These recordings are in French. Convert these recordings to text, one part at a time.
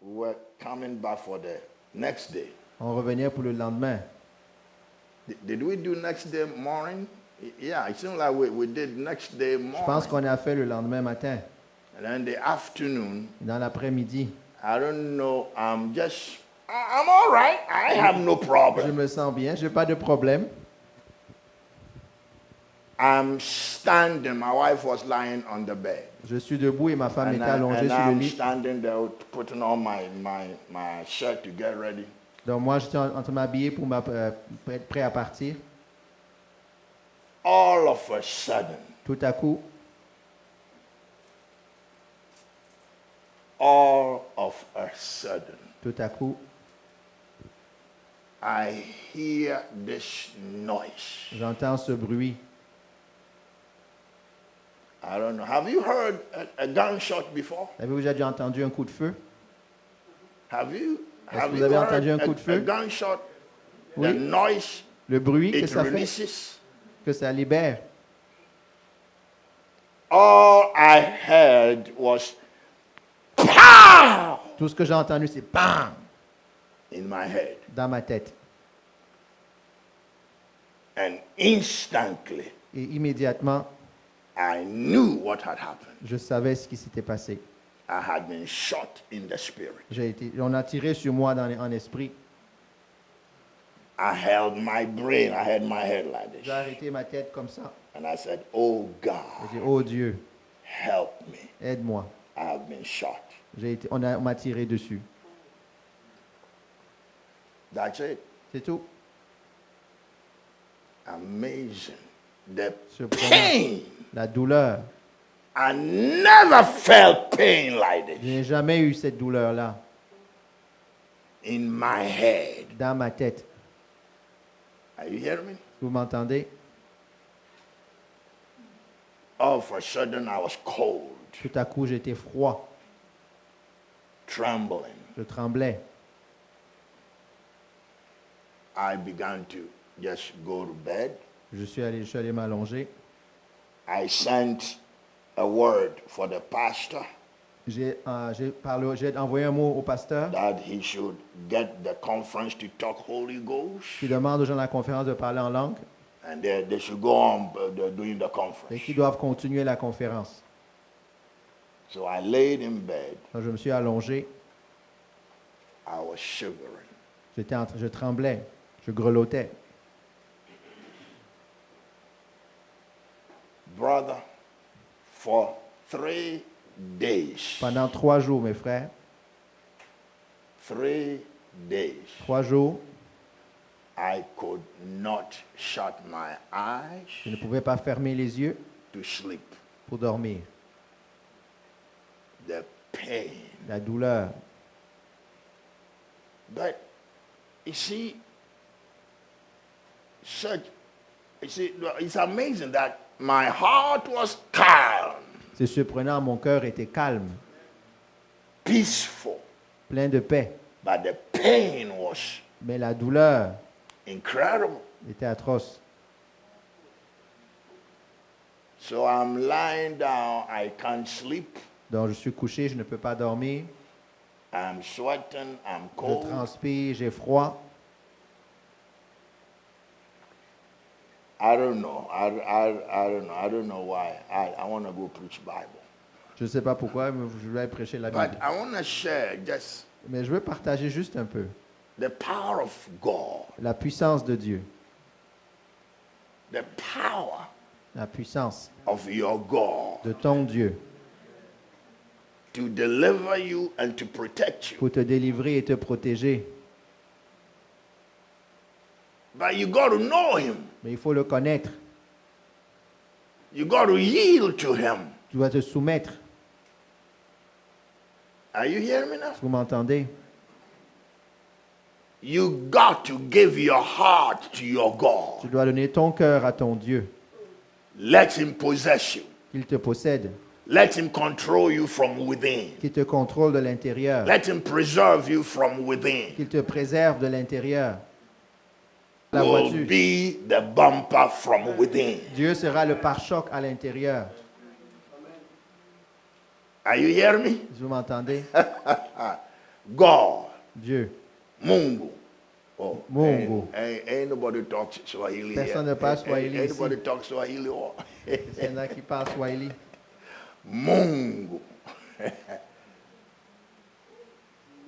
We were coming back for the next day. On revenait pour le lendemain. Did we do next day morning? Yeah, it seems like we did next day Je pense morning. qu'on a fait le lendemain matin. And then the afternoon, Dans l'après-midi, I don't know, I'm all right. I have no je problem. me sens bien, je n'ai pas de problème. I'm standing. My wife was lying on the bed. Je suis debout et ma femme And, est allongée and sur le I'm lit. standing there putting on my shirt to get ready. Donc moi, j'étais en train de m'habiller pour être prêt à partir. All of a sudden, Tout à coup, tout à coup, I hear this noise. j'entends ce bruit. I don't know. Have you heard a gunshot before? Avez-vous déjà entendu un coup de feu? Have you? Est-ce Have que vous you avez heard entendu un coup de a feu? gunshot? Oui. The noise Le bruit que it ça fait, releases. que ça libère. All I heard was pow Tout ce que j'ai entendu, c'est BAM! in my head. Dans ma tête. And instantly, Et immédiatement, I knew what had happened. je savais ce qui s'était passé. I had been shot in the spirit. On a tiré sur moi en esprit. I held my brain, I had my head like J'ai this. arrêté ma tête comme ça. And I said, Oh J'ai God, dit, oh Dieu, help me. aide-moi. I have been shot. On m'a tiré dessus. That's it. C'est tout. Amazing. The Surprenant. pain. La douleur. I never felt pain like Je this n'ai jamais eu cette douleur-là in my head. dans ma tête. Are you hearing me? Vous m'entendez? All of a sudden, I was cold, Tout à coup, j'étais froid. trembling. Je tremblais. I began to just go to bed. Je suis allé m'allonger. I sent a word for the pastor J'ai envoyé un mot au pasteur that he should get the conference to talk Holy Ghost, qui demande aux gens de la conférence de parler en langue and they should go on doing the et conference. qui doivent continuer la conférence. So I laid in bed. Donc, je me suis allongé. I was shivering. Je tremblais. Je grelottais. Brother, for 3 days, Pendant 3 jours, mes frères, 3 days, 3 jours, I could not shut my eyes je ne pouvais pas fermer les yeux to sleep. pour dormir. The pain. La douleur. But you see, it's amazing that my heart was calm, C'est surprenant, mon cœur était calme, peaceful, plein de paix. but the pain was Mais la douleur incredible. était atroce. So I'm lying down, I can't sleep. Donc je suis couché, je ne peux pas dormir. I'm sweating, I'm Je cold. transpire, j'ai froid. I don't know. I don't know. I don't know why. I want to go preach Bible. Je ne sais pas pourquoi, mais je vais prêcher la But Bible. I want to share just Mais je veux partager juste un peu the power of God. la puissance de Dieu. The power La puissance of your God de ton Dieu to deliver you and to protect you. pour te délivrer et te protéger. But you got to know Him. Mais il faut le connaître. You got to yield to Him. Tu dois te soumettre. Are you hearing me now? Vous m'entendez? You got to give your heart to your Tu God. dois donner ton cœur à ton Dieu. Let Him possess you. qu'il te possède, Let him control you from within. qu'il te contrôle de l'intérieur, Let him preserve you from within. qu'il te préserve de l'intérieur. La Will voiture, be the bumper from within. Dieu sera le pare-choc à l'intérieur. Are you hearing me? Vous m'entendez? God, Dieu. Mungu. Oh, Mungu. Ain't nobody talks Swahili Personne here. ne parle Swahili Ain't nobody ici. talks Swahili. Or Il y en a qui parlent Swahili. Mungu.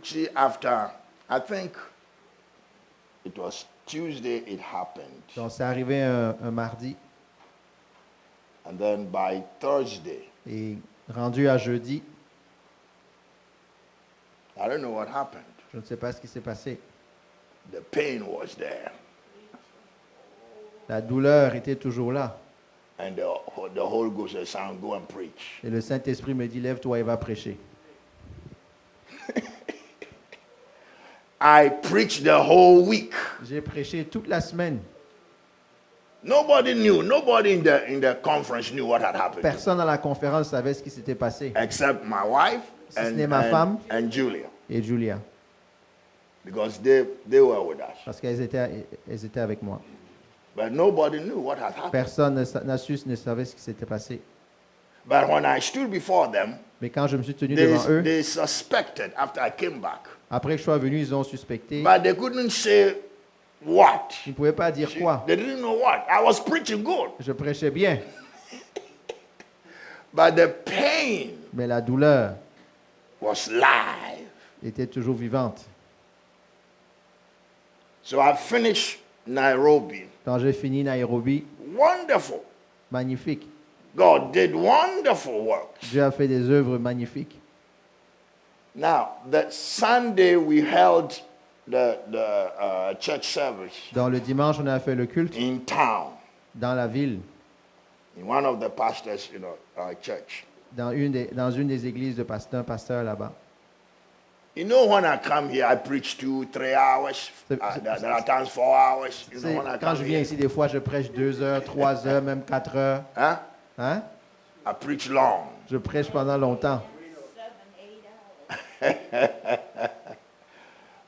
See, after, I think it was Tuesday it happened. Donc, c'est arrivé un mardi. And then by Thursday, Et rendu à jeudi, I don't know what happened. je ne sais pas ce qui s'est passé. The pain was there. La douleur était toujours là. And the Holy Ghost said, son, go and preach. Et le Saint-Esprit me dit, lève-toi et va prêcher. I preached the whole week. J'ai prêché toute la semaine. Nobody knew. Nobody in the conference knew what had happened. Personne à la conférence savait ce qui s'était passé. Except my wife Si ce n'est ma femme. and Julia. Et Julia, Because they were with us. parce qu'elles étaient avec moi. But nobody knew what had happened. Personne ne savait ce qui s'était passé. But when I stood before them, Mais quand je me suis tenu devant eux, they suspected after I came back. après que je sois venu, ils ont suspecté. But they couldn't say what. Ils ne pouvaient pas dire quoi. They didn't know what. I was preaching good. Je prêchais bien, But the pain mais la douleur was live. était toujours vivante. So I finished Nairobi. Quand j'ai fini Nairobi, Wonderful. magnifique. God did wonderful work. Dieu a fait des œuvres magnifiques. Now, that Sunday we held the church service Dans le dimanche, on a fait le culte in town, dans la ville, in one of the pastors' church. dans une des églises d'un pasteur là-bas. You know, when I come here, I preach 2-3 hours. There are times 4 hours. You know, when I Quand come je viens here, ici, des fois, je prêche 2 heures, 3 heures, même 4 heures. huh? Hein? I preach long. Je prêche pendant longtemps.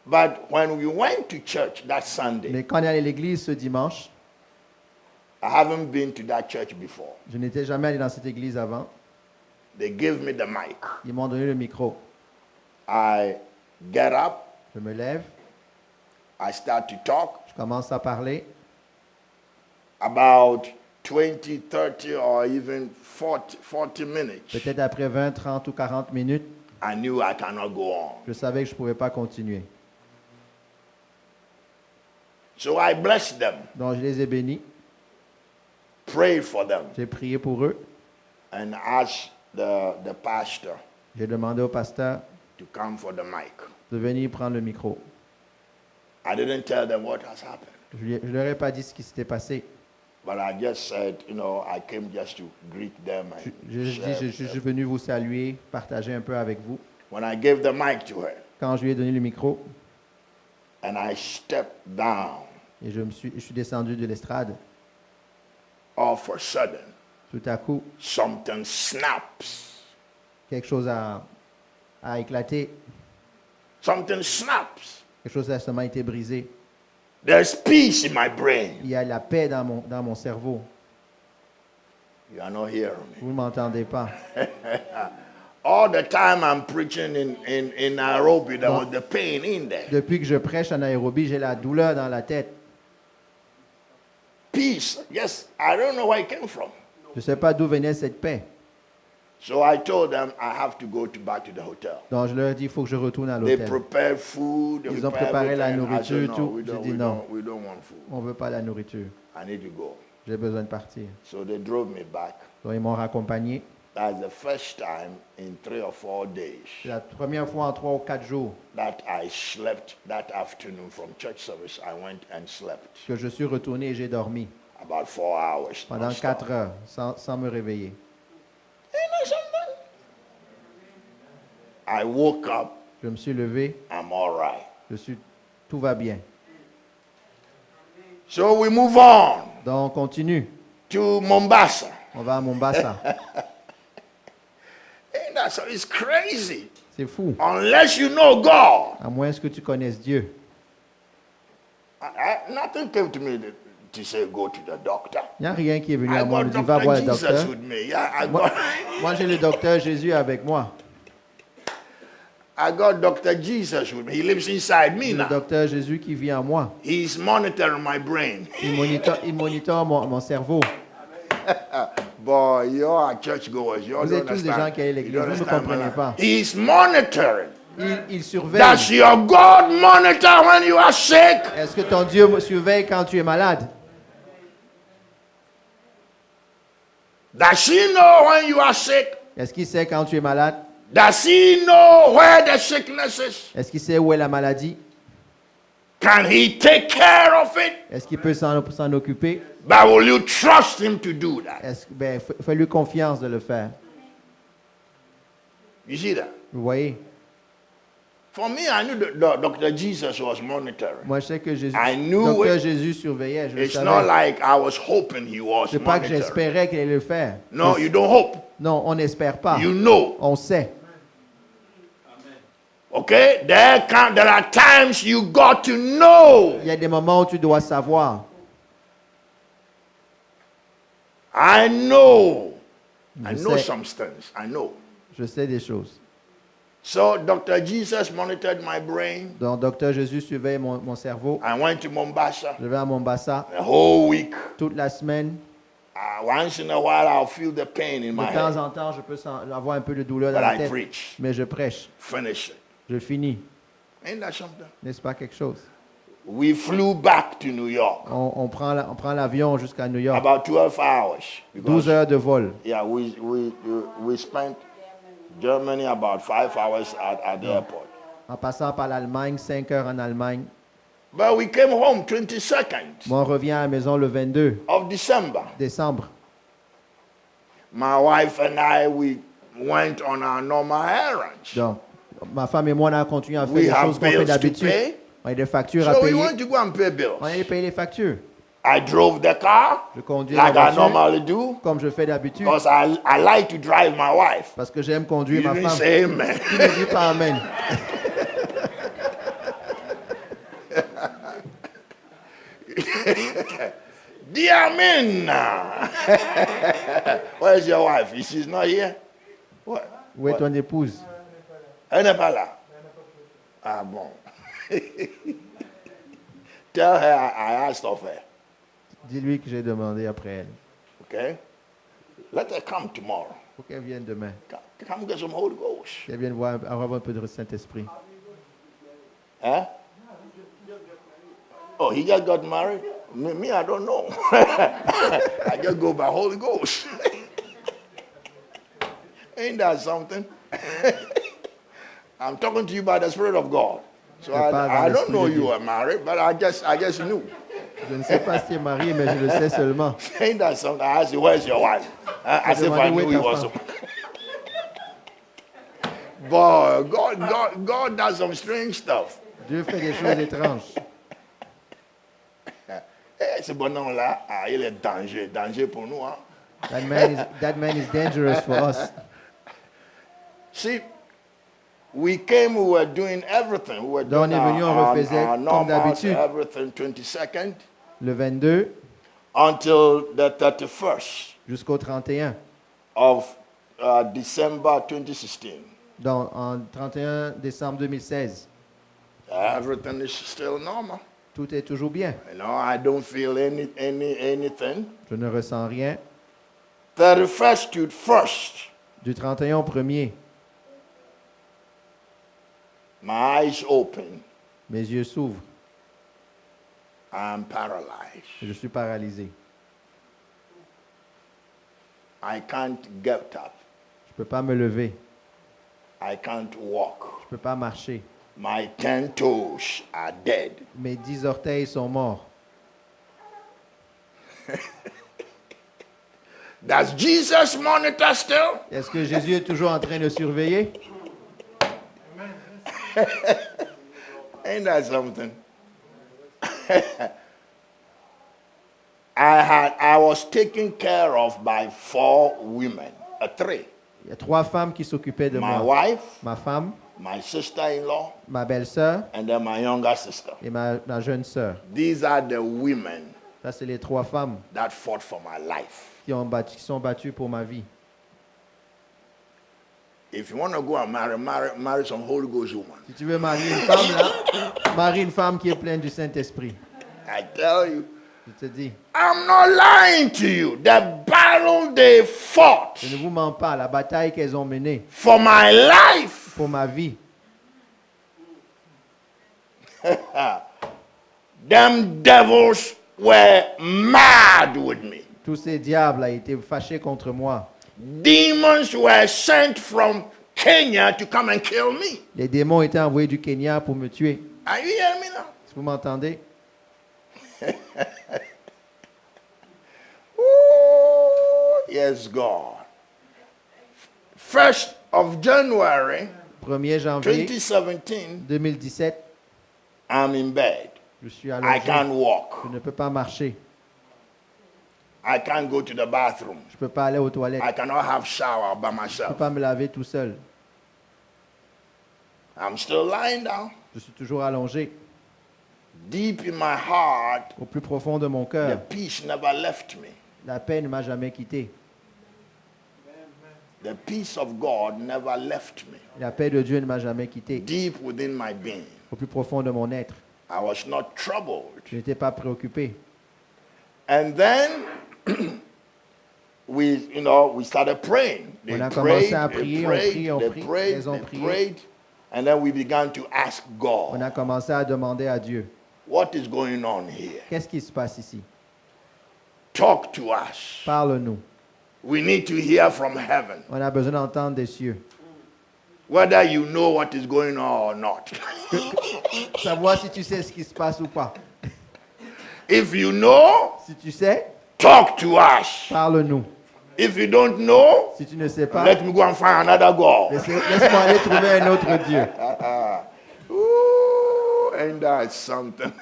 But when we went to church that Sunday, Mais quand on est allé à l'église ce dimanche, I haven't been to that church before. je n'étais jamais allé dans cette église avant. They gave me the mic. Ils m'ont donné le micro. I get up, Je me lève, I start to talk. je commence à parler. About 20, 30, or even 40 minutes, Peut-être après 20, 30 ou 40 minutes, I knew I cannot go on. je savais que je ne pouvais pas continuer. So I blessed them, Donc, je les ai bénis. prayed for them, J'ai prié pour eux. and asked the pastor J'ai demandé au pasteur to come for the mic. de venir prendre le micro. I didn't tell them what has happened, Je ne leur ai pas dit ce qui s'était passé. but I just said, I came just to greet them. And Je dis, share je with suis them. venu vous saluer, partager un peu avec vous. When I gave the mic to her, Quand je lui ai donné le micro, and I stepped down, et je suis descendu de l'estrade, all of a sudden, tout à coup, something snaps. quelque chose a éclaté. Something snaps. Quelque chose a seulement été brisé. There's peace in my brain. Il y a la paix dans mon cerveau. You are not hearing me. Vous ne m'entendez pas. All the time I'm preaching in Nairobi, there was the pain in there. Depuis que je prêche en Nairobi, j'ai la douleur dans la tête. Peace. Yes, I don't know where it came from. Je ne sais pas d'où venait cette paix. So I told them I have to go back to the hotel. Donc je leur ai dit, il faut que je retourne à They l'hôtel. prepared food. They Ils ont prepared préparé la everything. I said, nourriture, no, tout. we J'ai don't, dit we non. don't, we don't want food. On ne veut pas la nourriture. I need to go. J'ai besoin de partir. So they drove me back. Donc ils m'ont raccompagné. That's the first time in 3 or 4 days C'est la première fois en 3 ou 4 jours that I slept that afternoon from church service. I went and slept que je suis retourné et j'ai dormi about 4 hours. pendant non-stop. 4 heures sans me réveiller. You know something? I woke up, Je me suis levé, I'm all right. tout va bien. So we move on Donc on continue. to Mombasa. On va à Mombasa. So it's crazy. C'est fou. Unless you know God. À moins que tu connaisses Dieu. Nothing came to me to say go to the doctor. Il n'y a rien qui est venu I à moi. got Il me dit, va voir le Dr. docteur. Jesus with me. Yeah, Moi, moi, j'ai le docteur Jésus avec moi. I got Dr. Jesus with me. He lives inside me Le now. docteur Jésus qui vit en moi. He's monitoring my brain. Il monitor mon cerveau. Boy, you are churchgoers. You Vous don't êtes tous des understand. gens qui allent à l'église. You don't Vous ne understand my comprenez life. pas. He's monitoring. Il surveille. Does your God monitor when you are sick? Est-ce que ton Dieu surveille quand tu es malade? Does he know when you are sick? Est-ce qu'il sait quand tu es malade? Does he know where the sickness is? Est-ce qu'il sait où est la maladie? Can he take care of it? Est-ce qu'il peut s'en occuper? But will you trust him to do that? Fais-lui confiance de le faire. You see that? Vous voyez? For me, I knew that Dr. Jesus was monitoring. Moi, je sais que I knew Docteur it. Jésus surveillait. Je le It's not savais. like I was hoping he was C'est pas que monitoring. j'espérais qu'il allait le faire. No, you don't hope. Non, on n'espère pas. You know. On sait. Okay? There are times you got to know. Il y a des moments où tu dois savoir. I know. I Je know sais. some things. I know. Je sais des choses. So Dr. Jesus monitored my brain. Donc, Docteur Jésus surveille mon cerveau. I went to Mombasa Je vais à Mombasa the whole week. toute la semaine. Once in a while, I'll feel the pain in De my temps head. en temps, je peux avoir un peu de douleur dans But la I tête. preach. Mais je prêche. Finish it. Je finis. Ain't that something? N'est-ce pas quelque chose? We flew back to New York. On prend l'avion jusqu'à New York. About 12 hours. 12 heures de vol. Yeah, we spent Germany about 5 hours at the airport. En passant par l'Allemagne, 5 heures en Allemagne. But we came home 22nd Moi, on revient à la maison le 22 of December. décembre. My wife and I, we went on our normal errands. Donc, ma femme et moi, on a continué à faire We les have choses qu'on fait bills to d'habitude. pay. On a des factures à So we payer. went to go and pay bills. On allait payer les factures. I drove the car Je conduis like la I voiture normally do comme je fais d'habitude because I like to drive my wife. parce que j'aime conduire You ma didn't femme. say amen. Qui ne dit pas Amen? Dear amen. Where's your wife? She's not here. What? Où est ton épouse? Elle n'est pas là. Ah bon. Tell her I asked of her. Dis-lui que j'ai demandé après elle. Okay? Let her come tomorrow. Faut qu'elle vienne demain. Come get some Holy Ghost. Qu'elle vienne avoir un peu de Saint-Esprit. Huh? Oh, he just got married? Me, I don't know. I just go by Holy Ghost. Ain't that something? I'm talking to you by the Spirit of God. So I don't know you are married, but I just knew. Je ne sais pas si tu es marié, mais je le sais seulement. Ain't that something? I asked you, where's your wife? As if I knew he was. Boy, God does some strange stuff. Dieu fait des choses étranges. Ce bonhomme-là, il est danger pour nous. Hein? That man is dangerous for us. See, we were doing everything. We were Donc, on doing est venu, on refaisait our comme normals, d'habitude. everything 22nd Le 22 until the 31st jusqu'au 31. of December 2016. Donc, en 31 décembre 2016. Everything is still normal. Tout est toujours bien. You know, I don't feel anything. Je ne ressens rien. 31st to 1st, Du 31 au 1er, my eyes open. mes yeux s'ouvrent I'm paralyzed. et je suis paralysé. I can't get up. Je ne peux pas me lever. I can't walk. Je ne peux pas marcher. My 10 toes are dead. Mes 10 orteils sont morts. Does Jesus monitor still? Est-ce que Jésus est toujours en train de surveiller? Ain't that something? I was taken care of by 4 women, 3. Il y a 3 femmes qui s'occupaient de my moi. wife, Ma femme, my sister-in-law, ma belle-sœur and then my younger sister. et ma jeune sœur. These are the women Ça, c'est les 3 femmes that fought for my life. qui sont battues pour ma vie. If you want to go and marry some Holy Ghost woman, Si tu veux marier une femme, là, marie une femme qui est pleine du Saint-Esprit. I tell you, Je te dis, I'm not lying to you. The battle they fought je ne vous mens pas, la bataille qu'elles ont menée for my life, pour ma vie, them devils were mad with me. tous ces diables ont été fâchés contre moi. Demons were sent from Kenya to come and kill me. Les démons étaient envoyés du Kenya pour me tuer. Are you hearing me now? Est-ce que vous m'entendez? Ooh, yes, God. 1st of January 1er janvier 2017, 2017, I'm in bed. je suis I allongé. can't walk. Je ne peux pas marcher. I can't go to the bathroom. Je ne peux pas aller aux toilettes. I cannot have shower by Je ne peux myself. pas me laver tout seul. I'm still lying down. Je suis toujours allongé. Deep in my heart, Au plus profond de mon the cœur, peace never left me. la paix ne m'a jamais quitté. The peace of God never left me. La paix de Dieu ne m'a jamais quitté. Deep within my being, Au plus profond de mon être, I was not troubled. je n'étais pas préoccupé. And then we started praying. They On a prayed, commencé à they prier, on prayed, prie, on they prie, prayed, elles ont they prié. prayed, and then we began to ask On God, a commencé à demander à Dieu, what is going on here? qu'est-ce qui se passe ici? Talk to us. Parle-nous. We need to hear from heaven, On a besoin d'entendre des cieux. whether you know what is going on or not. Savoir si tu sais ce qui se passe ou pas. If you know, Si tu sais, talk to us. parle-nous. If you don't know, Si tu ne sais pas, let me go and find another God. laisse-moi aller trouver un autre Dieu. Ooh, ain't that something?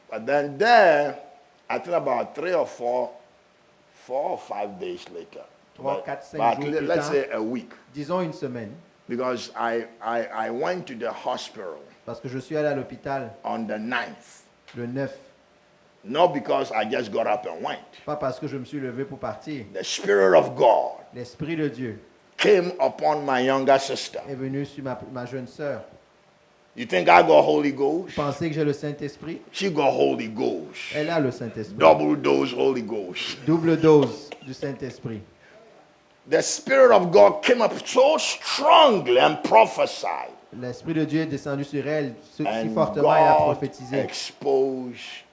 But then there, I think about 4 or 5 days later. 3, But- 4, 5 but jours plus let's tard. say a week. Disons une semaine. Because I went to the hospital Parce que je suis allé à l'hôpital on the 9th. le 9. Not because I just got up and went. Pas parce que je me suis levé pour partir. The Spirit of God L'Esprit de Dieu came upon my younger sister. est venu sur ma jeune sœur. You think I got Holy Ghost? Vous pensez que j'ai le Saint-Esprit? She got Holy Ghost. Elle a le Saint-Esprit. Double dose Holy Ghost. Double dose du Saint-Esprit. The Spirit of God came up so strongly and prophesied. L'Esprit de Dieu est descendu sur elle si And fortement, elle a God prophétisé. exposed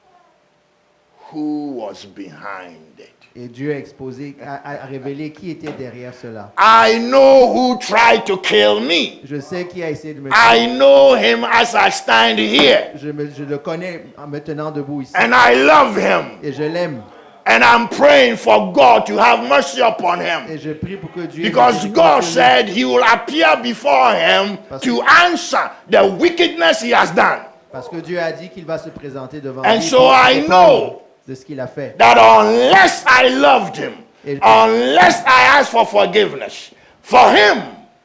who was behind it. Et Dieu a exposé, a révélé qui était derrière cela. I know who tried to kill me. Je sais qui a essayé de me I tuer. know him as I stand here. Je le connais en me tenant debout ici. And I love him. Et je l'aime. And I'm praying for God to have mercy upon him. Et je prie pour que Dieu... ait Because miséricorde God sur lui. said he will appear before him to answer the wickedness he has done. Parce que Dieu a dit qu'il va se présenter devant And lui so pour I répondre know de ce qu'il a fait. That unless I loved him, Et- unless I asked for forgiveness for him,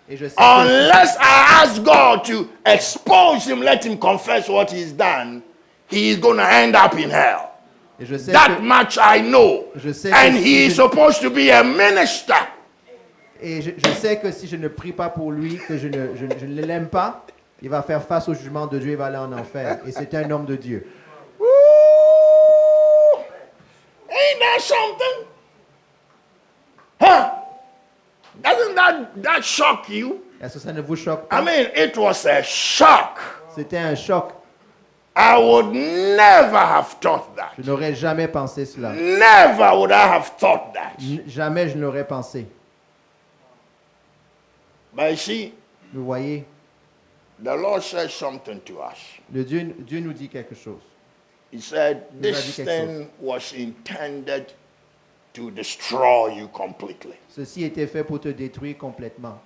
Et je sais que unless I ask God to expose him, let him confess what he's done, he is going to end up in hell. et je sais That que- much I know. Je sais And que he si is je- supposed to be a minister. Et je sais que si je ne prie pas pour lui, que je ne l'aime pas, il va faire face au jugement de Dieu, il va aller en enfer. Et c'est un homme de Dieu. Woo! Ain't that something? Huh? Doesn't that shock you? Est-ce que ça ne vous choque I pas? mean, it was a shock. C'était un choc. I would never have thought that. Je n'aurais jamais pensé cela. Never would I have thought that. Jamais je ne l'aurais pensé. But you see, Vous voyez, the Lord said something to us. Dieu nous dit quelque chose. He said, nous a this dit quelque thing was intended to destroy you completely. Ceci était fait pour te détruire complètement.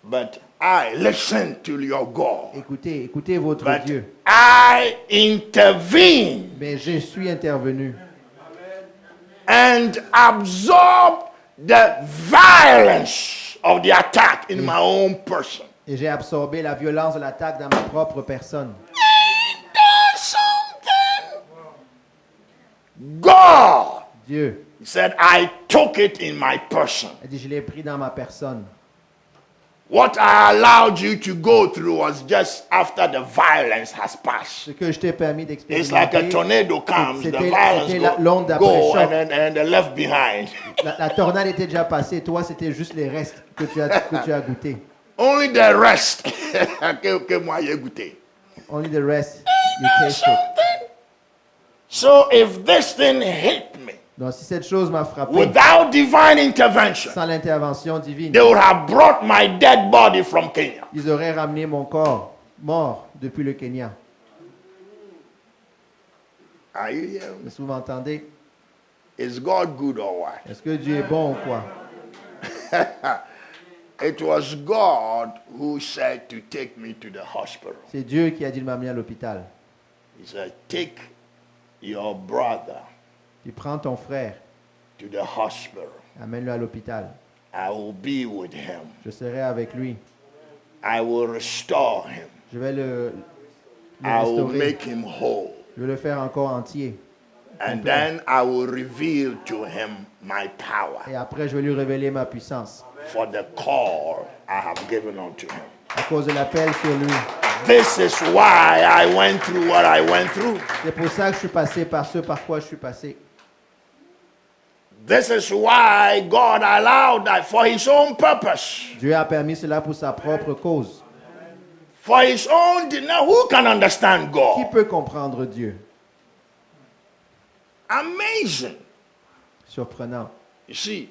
But I listened to your God. Écoutez votre But Dieu. I intervened Mais je suis intervenu. and absorb the violence of the attack in my own person. Et j'ai absorbé la violence de l'attaque dans ma propre personne. Ain't that something? God, Dieu he said, I took it in my person. a dit, je l'ai pris dans ma personne. What I allowed you to go through was just after the violence has passed. Ce que je t'ai permis It's like a d'expérimenter, tornado comes, the c'était violence l'onde go d'après-choc. and the left behind. La tornade était déjà passée, toi c'était juste les restes que tu as goûté. Only the rest que moi j'ai goûté. Only the rest you tasted. Something. So if this thing hit me Donc si cette chose m'a frappé, without divine intervention, sans l'intervention divine, they would have brought my dead body from Kenya. ils auraient ramené mon corps mort depuis le Kenya. Are you hearing me? Est-ce que vous m'entendez? Is God good or what? Est-ce que Dieu est bon ou quoi? It was God who said to take me to the hospital. C'est Dieu qui a dit de m'amener à l'hôpital. He said, take your brother Puis prends ton frère, to the hospital. amène-le à l'hôpital. I will be with him. Je serai avec lui. I will restore him. Je vais le I will restaurer. make him whole. Je vais le faire encore entier. And then I will reveal to him my power Et après, je vais lui révéler ma puissance. for the call I have given unto him. À cause de l'appel sur lui. This is why I went through what I went through. C'est pour ça que je suis passé par ce par quoi je suis passé. This is why God allowed that for his own purpose. Dieu a permis cela pour sa propre cause. For his own, now who can understand Qui God? peut comprendre Dieu? Amazing. Surprenant. You see,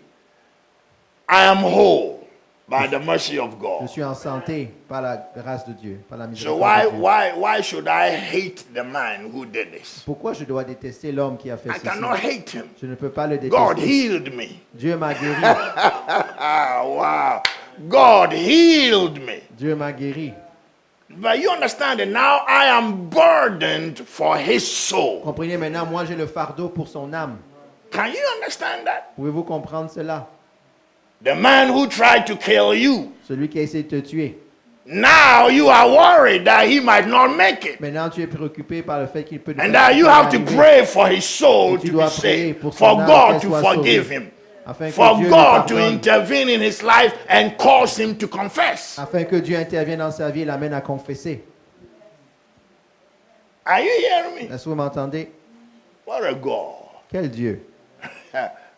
I am whole by the mercy of Je God. suis en santé par la grâce de Dieu, par la So miséricorde de Dieu. why should I hate the man who did this? Pourquoi je dois détester l'homme qui a fait I ceci? cannot hate him. Je ne peux pas le God détester. healed me. Dieu m'a guéri. Ah, wow. God healed me. Dieu m'a guéri. But you understand that now I am burdened for his soul. Comprenez maintenant, moi j'ai le fardeau pour son âme. Can you understand that? Pouvez-vous comprendre cela? The man who tried to kill you, Celui qui a essayé de te tuer. now you are worried that he might not make it. Maintenant, tu es préoccupé par le fait qu'il peut ne And pas that you have to arriver. pray for his soul Et tu to dois be prier saved, pour son for âme God qu'elle to soit forgive sauvée. him, Afin que for Dieu lui God to pardonne. intervene in his life and cause him to confess. Afin que Dieu intervienne dans sa vie et l'amène à confesser. Are you hearing me? Est-ce que vous m'entendez? What a God. Quel Dieu!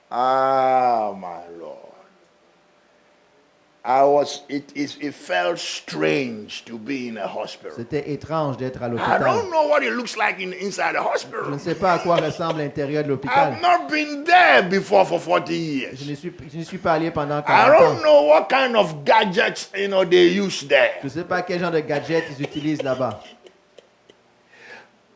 Ah, my Lord. It felt strange to be in a hospital. C'était étrange d'être à I l'hôpital. don't know what it looks like inside a Je hospital. ne sais pas à quoi ressemble l'intérieur de l'hôpital. I've not been there before for 40 Je years. n'y suis pas allé pendant I 40 don't ans. know what kind of gadgets they use there. Je ne sais pas quel genre de gadget ils utilisent là-bas.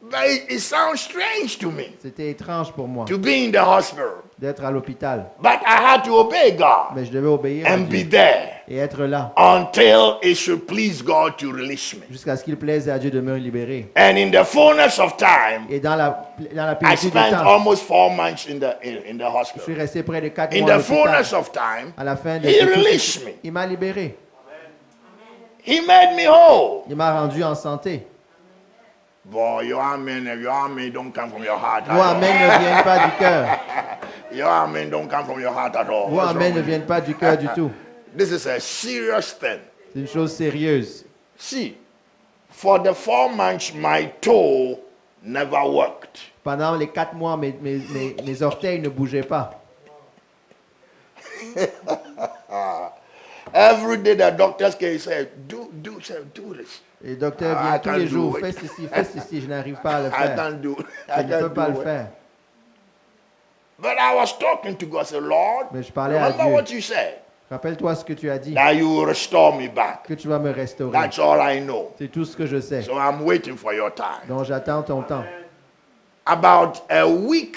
But it sounds strange to me C'était étrange pour moi to be in the hospital. d'être à l'hôpital. But I had to obey God Mais je devais obéir à and be Dieu there et être là until it should please God to release me. jusqu'à ce qu'il plaise à Dieu de me libérer. And in the fullness of time, Et dans la I plénitude du spent temps, almost 4 months in the je suis hospital. resté près de 4 In mois à the fullness l'hôpital. of time, À la fin de He tout released ceci, me. il m'a libéré. He made me whole. Il m'a rendu en santé. Boy, your amen don't come from your heart. Vos amen ne viennent pas du cœur. Your amen don't come from your heart at all. Vos What's amen wrong ne with viennent pas du cœur du tout. you? This is a serious thing. C'est une chose sérieuse. See, for the 4 months, my toe never worked. Pendant les 4 mois, mes orteils ne bougeaient pas. Every day the doctors came and said, do this. Et le docteur I vient tous can't les do jours. it. Fais ceci. Je n'arrive pas à le I faire. can't do it. Je I ne peux can't pas do le it. faire. But I was talking to God. I said, Lord, Mais je parlais à remember Dieu. what you said, Rappelle-toi ce que tu as dit, that you will restore me back. que tu vas me restaurer. That's all I know. C'est tout ce que je sais. So I'm waiting for your time. Donc j'attends ton temps. About a week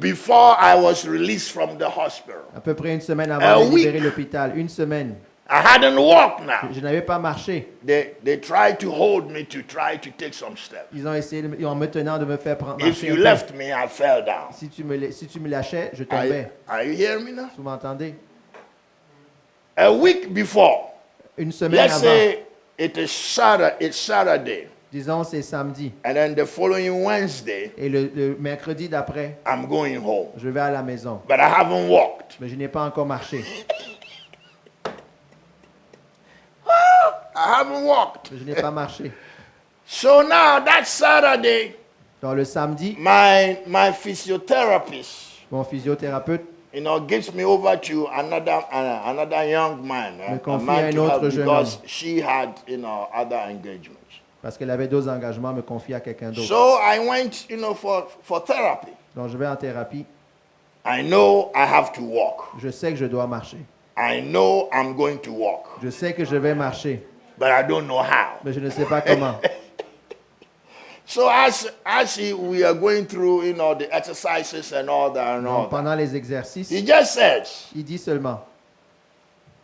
before I was released from the hospital, À peu près une semaine A avant de week. libérer l'hôpital. Une semaine. I hadn't walked now. Je n'avais pas marché. They tried to hold me to try to take some steps. Ils ont essayé, en me tenant, de me faire If marcher you un peu. left me, I fell down. Si tu me lâchais, je Are you, tombais. are you hearing me now? Vous m'entendez? A week before, Une semaine let's avant, say it's Saturday, disons c'est samedi, and then the following Wednesday, et le mercredi d'après, I'm going home. je vais à la maison. But I haven't walked. Mais je n'ai pas encore marché. I haven't walked. Je n'ai pas marché. So now that Saturday, Donc le samedi, my physiotherapist, mon physiothérapeute gives me over to another young man, Me a confie man à un to autre help jeune because homme. she had, other engagements. parce qu'elle avait d'autres engagements, me confie à quelqu'un d'autre. So I went, for therapy. Donc je vais en thérapie. I know I have to walk. Je sais que je dois marcher. I know I'm going to walk, Je sais que je vais marcher, but I don't know how. mais je ne sais pas comment. So as we are going through, the exercises and all that and all Donc that, pendant les exercices, he just says, il dit seulement,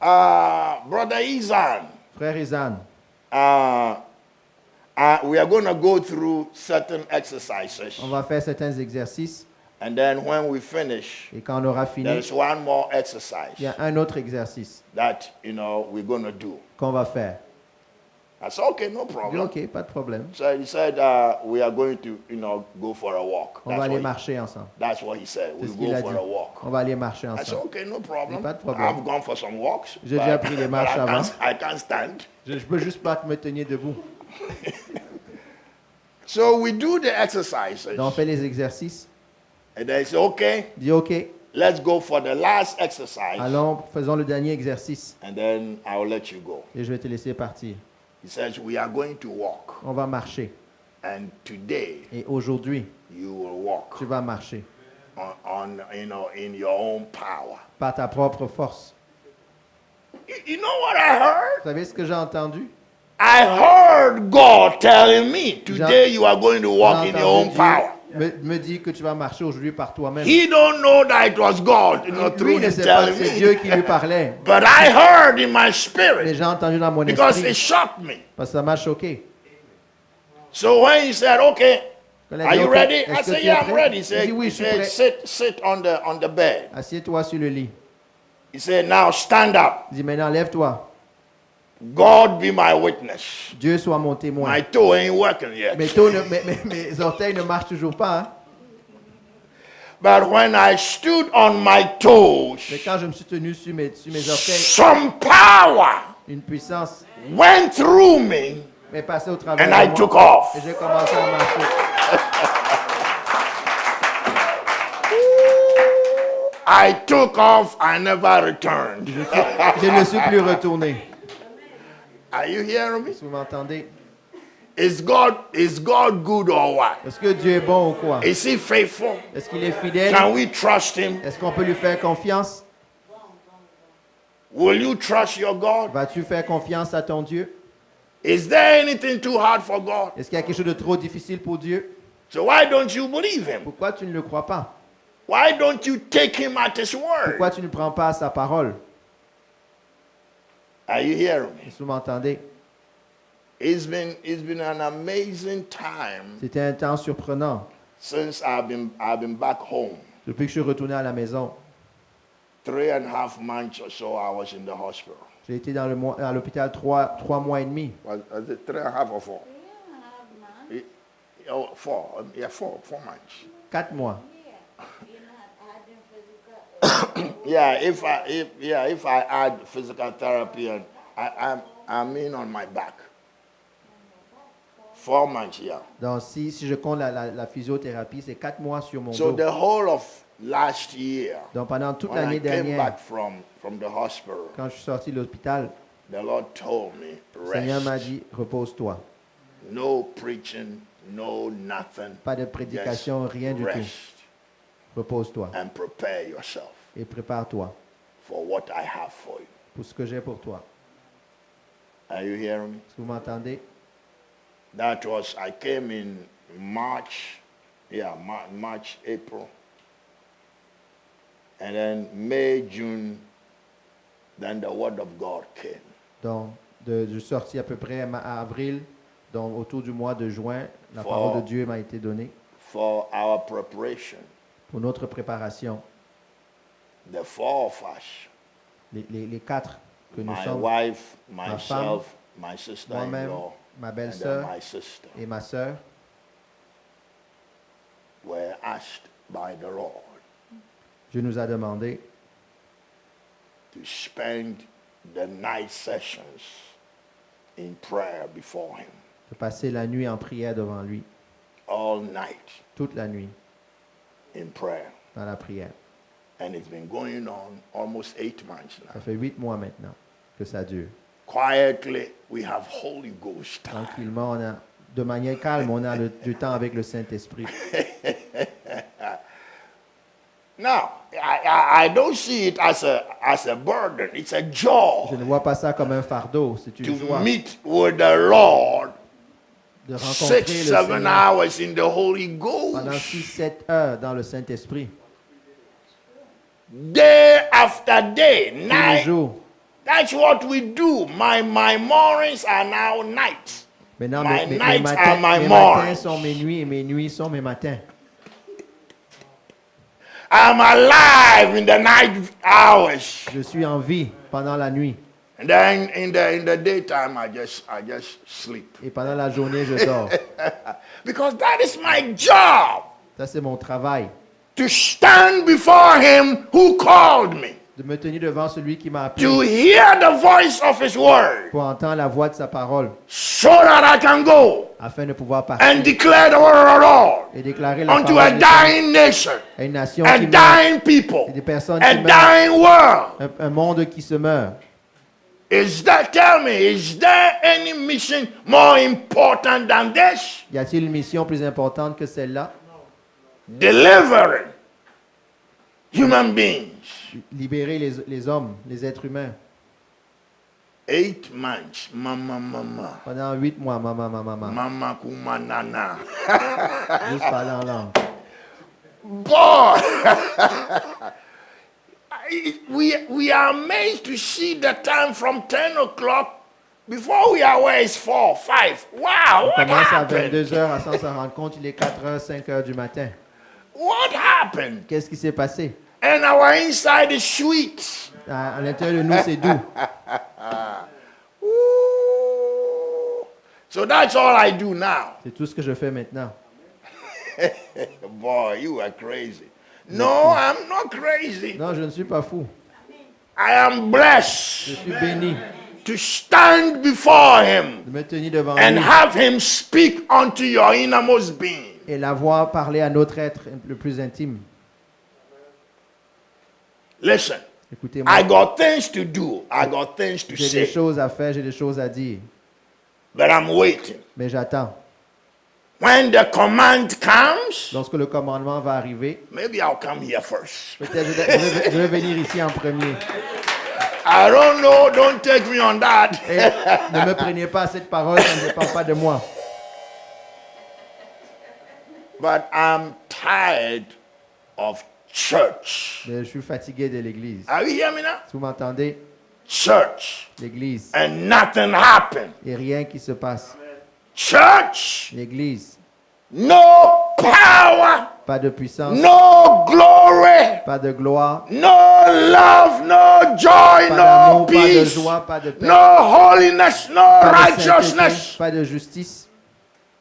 Brother Izan, frère Izan, we are going to go through certain exercises. on va faire certains exercices, And then when we finish, et quand on aura fini, there's one more exercise il y a un autre exercice that, we're going to do. qu'on va faire. I said, okay, no Je dis, problem. ok, pas de problème. So he said, we are going to, go for a walk. On va aller marcher ensemble. That's what he said. C'est We'll ce qu'il go a for dit. a walk. On va aller marcher I said, ensemble. okay, no problem. Pas de problème. I've gone for some walks. J'ai déjà pris les marches but avant. I can't stand. Je peux juste pas me tenir debout. So we do the exercises. Donc on fait les exercices. And then he said, okay, Je dis, ok, let's go for the last exercise. allons, faisons le dernier exercice. And then I'll let you go. Et je vais te laisser partir. He says, we are going to walk. On va marcher. And today, Et aujourd'hui, you will walk tu vas marcher. in your own power. Par ta propre force. You know what I heard? Vous savez ce que j'ai entendu? I heard God telling me, today you are going to walk J'ai in your own entendu power. Dieu me dit que tu vas marcher aujourd'hui par toi-même. He don't know that it was God, Lui through ne him sait pas telling que c'est Dieu me. qui lui parlait. But I heard in my Mais spirit j'ai entendu dans mon because it esprit. shocked me. Parce que ça m'a choqué. So when he said, okay, Quand elle a are dit, you OK, ready? est-ce I que said, tu es yeah, I'm prêt? ready. He Il said, dit, oui, he je suis said prêt. sit on the bed. Assieds-toi sur le lit. He said, now stand up. Il dit, maintenant lève-toi. God be my witness. Dieu soit mon témoin. My toe ain't working yet. Mes orteils ne marchent toujours pas. Hein? But when I stood on my toes, Mais quand je me suis tenu sur mes orteils, some power une puissance went through me m'est passée au travers and de I moi. took off. Et j'ai commencé à marcher. I took off, I never returned. Je ne suis plus retourné. Are you hearing me? Si vous m'entendez, Is God good or what? est-ce que Dieu est bon ou quoi? Is he faithful? Est-ce qu'il est fidèle? Can we trust him? Est-ce qu'on peut lui faire confiance? Will you trust your God? Vas-tu faire confiance à ton Dieu? Is there anything too hard for God? Est-ce qu'il y a quelque chose de trop difficile pour Dieu? So why don't you believe him? Pourquoi tu ne le crois pas? Why don't you take him at his word? Pourquoi tu ne prends pas sa parole? Are you hearing me? Est-ce que vous m'entendez? It's been an amazing time C'était un temps surprenant. since I've been back home. Depuis que je suis retourné à la maison, 3.5 months or so I was in the hospital. j'ai été à l'hôpital trois mois et demi. Was it 3.5 or 4? Oh, 4. Yeah, 4 months. 4 mois. Yeah, if I add physical therapy and I'm in on my back. 4 months, yeah. Donc, si je compte la physiothérapie, c'est 4 mois sur mon So dos. the whole of last year, Donc, pendant toute when I l'année came dernière, back from the hospital, quand je suis sorti de l'hôpital, the Lord told me, le Seigneur m'a rest. dit, repose-toi. No preaching, no nothing. Pas de prédication, Just rien du tout. rest Repose-toi and prepare yourself et prépare-toi for what I have for you. pour ce que j'ai pour toi. Are you hearing me? Est-ce que vous m'entendez? I came in March, March, April. And then May, June, then the word of God came. Donc, je suis sorti à peu près à avril, donc autour du mois de juin, la For- parole de Dieu m'a été donnée For our preparation, pour notre préparation. the four of us, Les quatre que nous my sommes, wife, femme, myself, my moi-même, sister-in-law, ma and then belle-sœur my sister, et ma sœur, were asked by the Lord Dieu nous a demandé to spend the night sessions in prayer before Him, de passer la nuit en prière devant lui, all night toute la nuit in prayer. dans la prière. And it's been going on almost 8 months now. Ça fait 8 mois maintenant que ça dure. Quietly, we have Holy Ghost time. Tranquillement, de manière calme, on a du temps avec le Saint-Esprit. Now, I don't see it as a burden. It's a Je joy ne vois pas ça comme un fardeau, c'est to une joie meet with the Lord de rencontrer 6, le 7 Seigneur hours in the Holy pendant Ghost. 6-7 heures dans le Saint-Esprit, Day after day, tous les night. jours. That's what we do. My mornings are now nights. Maintenant, My mes nights matins, are my mes matins mornings. sont mes nuits et mes nuits sont mes matins. I'm alive in the night hours. Je suis en vie pendant la nuit And then in the daytime I just sleep. et pendant la journée, je dors. Because that is my job. Ça, c'est mon travail, To stand before him who called me. de me tenir devant celui qui m'a appelé To hear the voice of his word. pour entendre la voix de sa parole, So that I can go afin de pouvoir partir and declare the word of the Lord et déclarer la unto parole a de Dieu dying nation, à une nation a qui meurt, dying people, et des personnes a qui meurent, dying world. un monde qui se meurt. Tell me, is there any mission more important than this? Y a-t-il une mission plus importante que celle-là? Delivering human beings. Libérer les hommes, les êtres humains. 8 months, mama. Pendant 8 mois, maman, Mama kumanana. juste parler en langue. Boy, we are amazed to see the time from 10 o'clock. Before we are aware, it's 4, 5. Wow, On what commence à happened? 22 heures, sans s'en rendre compte, il est 4 heures, 5 heures du matin. What happened? Qu'est-ce qui s'est passé? And our inside is sweet. À l'intérieur de nous, c'est doux. Ooh. So that's all I do now. C'est tout ce que je fais maintenant. Boy, you are crazy. No, I'm not crazy. Non, je ne suis pas fou. I am blessed Je suis béni to stand before him de me tenir devant and lui have him speak unto your innermost being. et la voir parler à notre être le plus intime. Listen, Écoutez-moi, I got things to do. I got things to j'ai des say, choses à faire, j'ai des choses à dire, but I'm waiting. mais j'attends. When the command comes, Lorsque le commandement va arriver, maybe I'll come here first. peut-être je vais venir ici en premier. I don't know. Don't take me on that. Et ne me prenez pas à cette parole, ça ne dépend pas de moi. But I'm tired of church. Mais je suis fatigué de l'église. Are you hearing me now? Si vous m'entendez, Church. l'église, And nothing happened. il n'y a rien qui se passe. Church. L'église, No power. pas de puissance, No glory. pas de gloire, No love. No joy. pas No d'amour, pas de peace. joie, pas de paix, No holiness. No pas de sainteté, righteousness. pas de justice.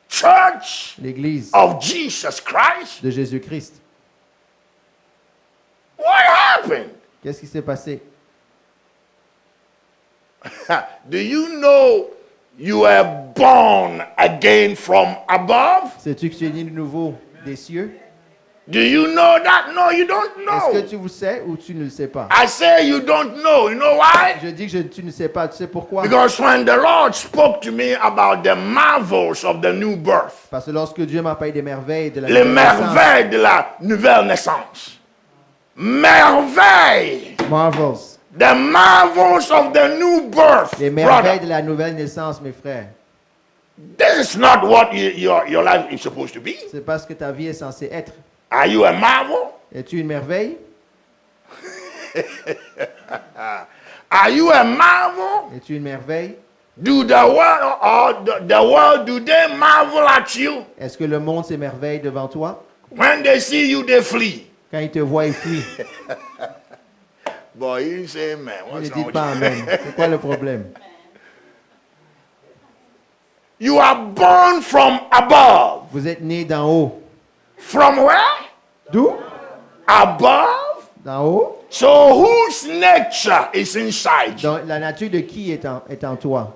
Church L'église of Jesus Christ. de Jésus-Christ. What happened? Qu'est-ce qui s'est passé? Do you know you were born again from above? Sais-tu que tu es né de nouveau des cieux? Do you know that? No, you don't Est-ce que know. tu le sais ou tu ne le sais pas? I say you don't know. You know why? Je dis que tu ne sais pas. Tu sais pourquoi? Because when the Lord spoke to me about the marvels of the new birth, Parce que lorsque Dieu m'a parlé des merveilles de la les nouvelle naissance, merveilles de la nouvelle naissance, merveilles, marvels, the marvels of the new birth, les merveilles brother, de la nouvelle naissance, mes frères. this is not what your life is supposed to be. C'est pas ce que ta vie est censée être. Are you a marvel? Es-tu une merveille? Are you a marvel? Es-tu une merveille? Do the world or the world, do they marvel at you? Est-ce que le monde s'émerveille devant toi? When they see you, they flee. Quand ils te voient, ils fuient. Boy, you didn't say amen. Ne What's wrong dites with pas you? amen. C'est quoi le problème? You are born from above. Vous êtes né d'en haut. From where? D'où? Above. D'en haut? So whose nature is inside you? Donc, la nature de qui est en toi?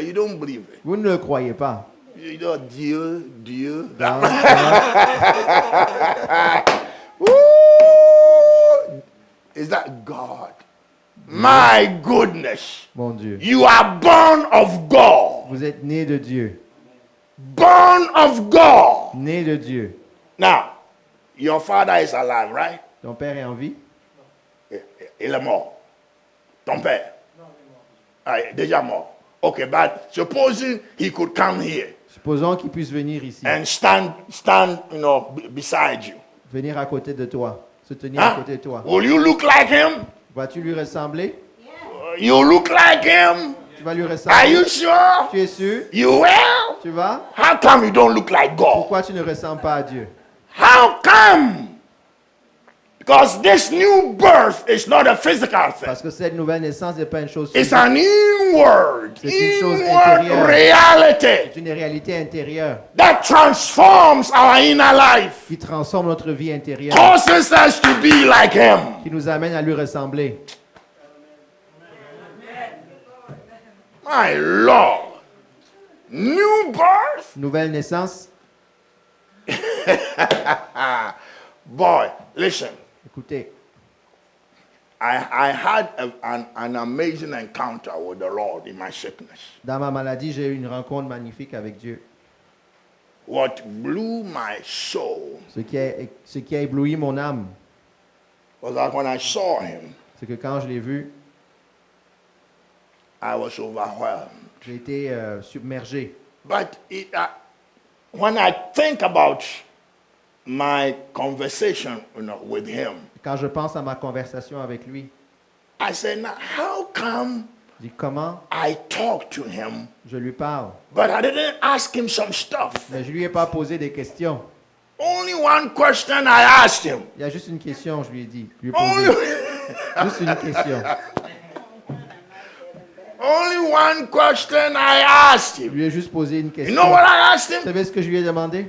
You don't believe it. Vous ne le croyez pas. You know, Dieu. Non, non. Woo! Is that God? My goodness. Mon Dieu. You are born of God. Vous êtes né de Dieu. Born of God. Né de Dieu. Now, your father is alive, right? Ton père est en vie? Il est mort. Ton père? Ah, il est déjà mort. Okay, but supposing he could come here Supposons qu'il puisse venir ici. and stand, beside you. Venir à côté de toi. Se tenir Huh? à côté de toi. Will you look like him? Vas-tu lui ressembler? You look like him? Tu vas lui Are ressembler? you sure? Tu es sûr? You will? Tu vas? How come you don't look like God? Pourquoi tu ne ressembles pas à Dieu? How come? Because this new birth is not a physical thing. Parce que cette nouvelle naissance n'est pas une chose It's physique. an inward C'est une chose inward intérieure. reality C'est une réalité intérieure that transforms our inner life, qui transforme notre vie intérieure, causes us to be like Him. qui nous amène à lui ressembler. My Lord. New birth? Nouvelle naissance. Boy, listen. Écoutez, I had an amazing encounter with the Lord in my sickness. dans ma maladie, j'ai eu une rencontre magnifique avec Dieu. What blew my soul Ce qui a ébloui mon âme, was that when I saw Him, c'est que quand je l'ai vu, I was overwhelmed. j'ai été submergé. But when I think about my conversation with Him, Quand je pense à ma conversation avec lui, I said, now, how come je dis comment I talk to Him, je lui parle. but I didn't ask Him some stuff? Mais je lui ai pas posé des questions. Only one question I asked Him. Il y a juste une question, je lui ai dit. Je lui ai Only, posé juste une question. only one question I asked Je Him. lui ai juste posé une You question. know what I asked Vous Him? savez ce que je lui ai demandé?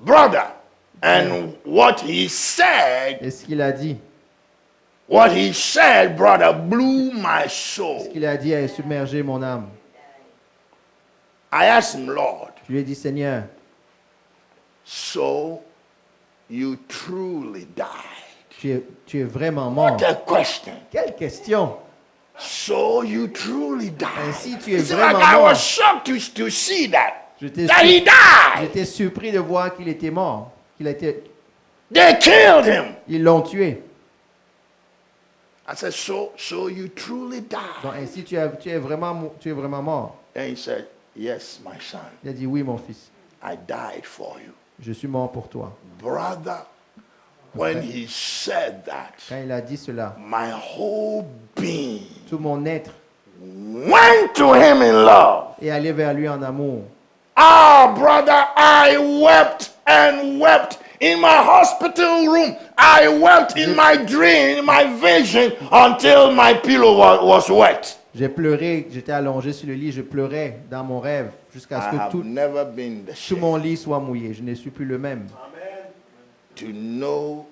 Brother. And what he said, Et ce qu'il a dit, brother, blew my ce soul. qu'il a dit a submergé mon âme. I asked him, Lord, Je lui ai dit, Seigneur, so you truly died. tu es vraiment mort. What a question. Quelle question! So you truly died. Ainsi, tu es It's vraiment like I mort. was shocked to see that. J'étais That he died. j'étais surpris de voir qu'il était mort. They killed him. Ils l'ont tué. I said, so you truly died. Donc ainsi, tu es vraiment mort. And he said, yes, my son, Il a dit, oui, mon fils, I died for you. je suis mort pour toi. Brother, when he said that, Quand il a dit cela, my whole being tout mon être went to him in love. est allé vers lui en amour. Ah, brother, I wept and wept in my hospital room. I wept in my dream, in my vision, until my pillow was wet. J'ai pleuré, j'étais allongé sur le lit, je pleurais dans mon rêve jusqu'à ce I que have tout never been the tout same. mon lit soit mouillé. Je ne suis plus le même. To know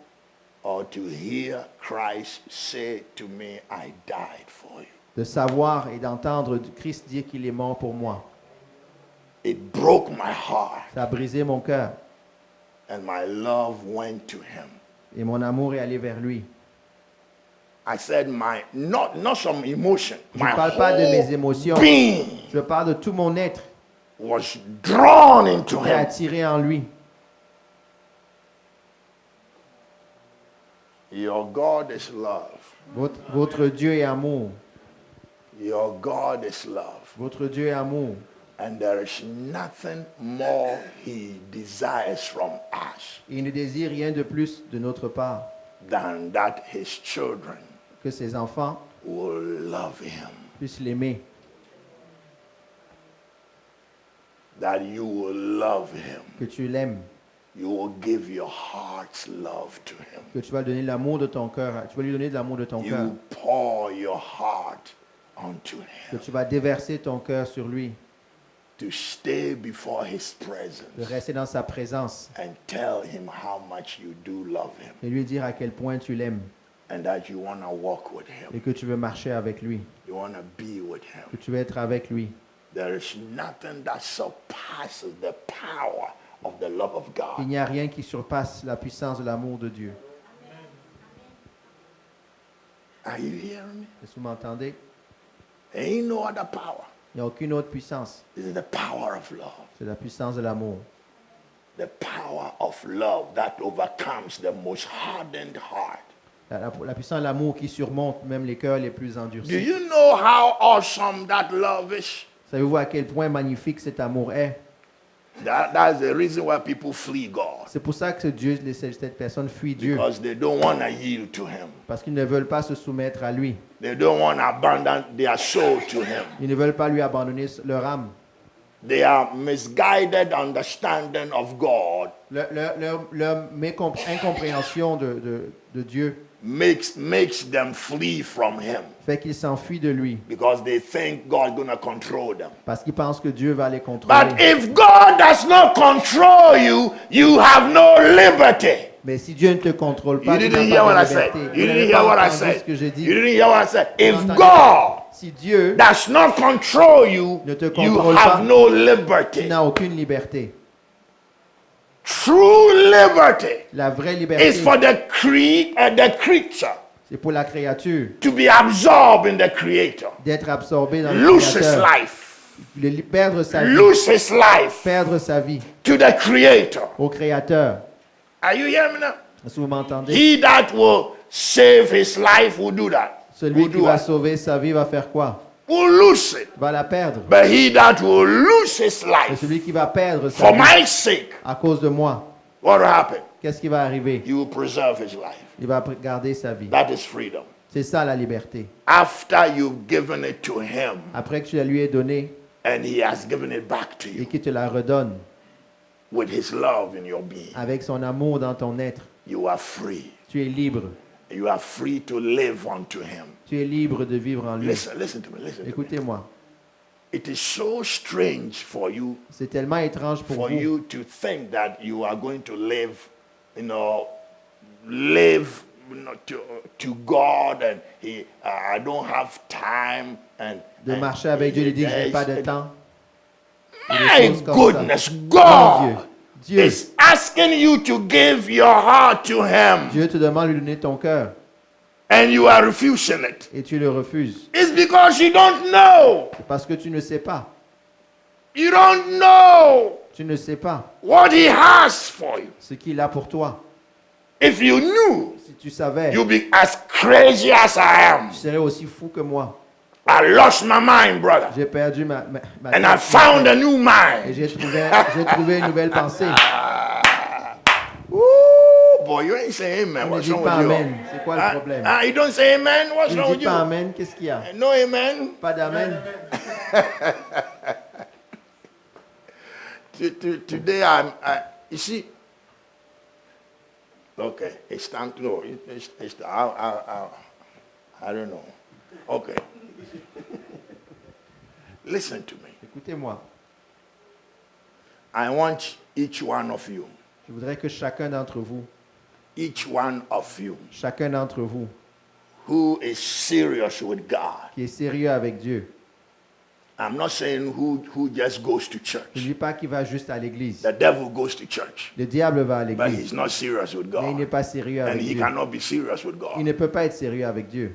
or to hear Christ say to me, I died for you. De savoir et d'entendre Christ dire qu'il est mort pour moi. It broke my heart, Ça a brisé mon cœur and my love went to him. et mon amour est allé vers lui. I said, not some emotion. Je My ne parle pas de mes whole émotions. being Je parle de tout mon être was drawn into qui est him. attiré en lui. Your God is love. Votre Dieu est amour. Your God is love. Votre Dieu est amour. And there is nothing more he desires from us. Et il ne désire rien de plus de notre part than that his children que ses enfants will love him, puissent l'aimer, that you will love him. que tu l'aimes, You will give your heart's love to him. que tu vas donner l'amour de ton cœur, tu vas lui donner de l'amour de ton cœur, You pour your heart onto que him, tu vas déverser ton cœur sur lui, to stay before his de presence rester dans sa présence and tell him how much you do love him et lui dire à quel point tu l'aimes and that you want to walk with him. et que tu veux marcher avec lui, You want to be with him. que tu veux être avec lui. There is nothing that surpasses the power of the love of Il God. n'y a rien qui surpasse la puissance de l'amour de Dieu. Are you hearing me? Est-ce que vous m'entendez? There ain't no other power. Il n'y a aucune autre puissance. This is the power of love. C'est la puissance de l'amour. The power of love that overcomes the most hardened heart. La puissance de l'amour qui surmonte même les cœurs les plus Do endurcis. you know how awesome that love is? Savez-vous à quel point magnifique cet amour est? That's the reason why people flee God. C'est pour ça que Dieu, cette personne fuit Dieu. Because they don't want to yield to him. Parce qu'ils ne veulent pas se soumettre à lui. They don't want to abandon their soul to him. Ils ne veulent pas lui abandonner leur âme. They are misguided understanding of God Leur incompréhension de Dieu makes them flee from him fait qu'ils s'enfuient de lui. because they think God going to control them. Parce qu'ils pensent que Dieu va les contrôler. But if God does not control you, you have no liberty. Mais si Dieu ne te contrôle pas, You tu didn't n'as hear what pas I de said. liberté. You Vous didn't n'avez hear pas what I entendu said. ce que j'ai You dit. didn't hear what I said. If entendez God Si Dieu does not control you, ne te you contrôle have pas, no tu liberty. n'as aucune liberté. True liberty La vraie liberté, is for the creature c'est pour la créature to be absorbed in the creator. d'être absorbée dans le Lose his créateur. life. Perdre sa vie. Lose his life Perdre sa vie to the creator. au créateur. Are you hearing me now? Est-ce que vous m'entendez? He that will save his life will do that. Celui Will qui do va what? sauver sa vie va faire quoi? Will lose it. Va la perdre. But he that will lose his Et life celui qui va perdre sa for vie my sake, à cause de moi, what will happen? qu'est-ce qui va arriver? He will preserve his life. Il va garder sa vie. That is freedom. C'est ça la liberté. After you've given it to him Après que tu la lui aies donnée and he has given it back to et you qu'il te la redonne with his love in your being, avec son amour dans ton être, you are free. tu es libre. You are free to live unto him. Tu es libre de vivre en lui. Listen to me. Listen to me. Écoutez-moi. It is so strange for you C'est tellement étrange pour for vous you to think that you are going to live, live to God and I don't have time and de marcher avec Dieu et de dire que je n'ai pas de temps. My choses comme goodness, Mon God Dieu, is asking you to give your heart to Him Dieu te demande de lui donner ton cœur and you are refusing it. et tu le refuses. It's because you don't know. C'est parce que tu ne sais pas. You don't know Tu ne sais pas what He has for you. ce qu'il a pour toi. If you knew, Si tu savais, you'd be as crazy as I am. tu serais aussi fou que moi. I lost my mind, brother. J'ai perdu ma And I tête, found a new et mind. j'ai trouvé une nouvelle pensée. Ooh, boy, you ain't saying amen. On ne What's dit wrong pas with you? amen. C'est quoi le problème? You don't say amen? What's Tu wrong ne with dis you? pas amen, qu'est-ce qu'il y a? No amen. Pas d'amen? Today, you see, okay, it's time to know. I don't know. Okay. Listen to me. Écoutez-moi. I want each one of you, Je voudrais que chacun d'entre vous, chacun d'entre vous, who is serious with God. qui est sérieux avec Dieu, I'm not saying who just goes to ne church. dis pas qu'il va juste à l'église. The devil goes to church, Le diable va à but l'église, he's not serious with mais il n'est God. pas sérieux And avec he Dieu. cannot be serious with Il God. ne peut pas être sérieux avec Dieu.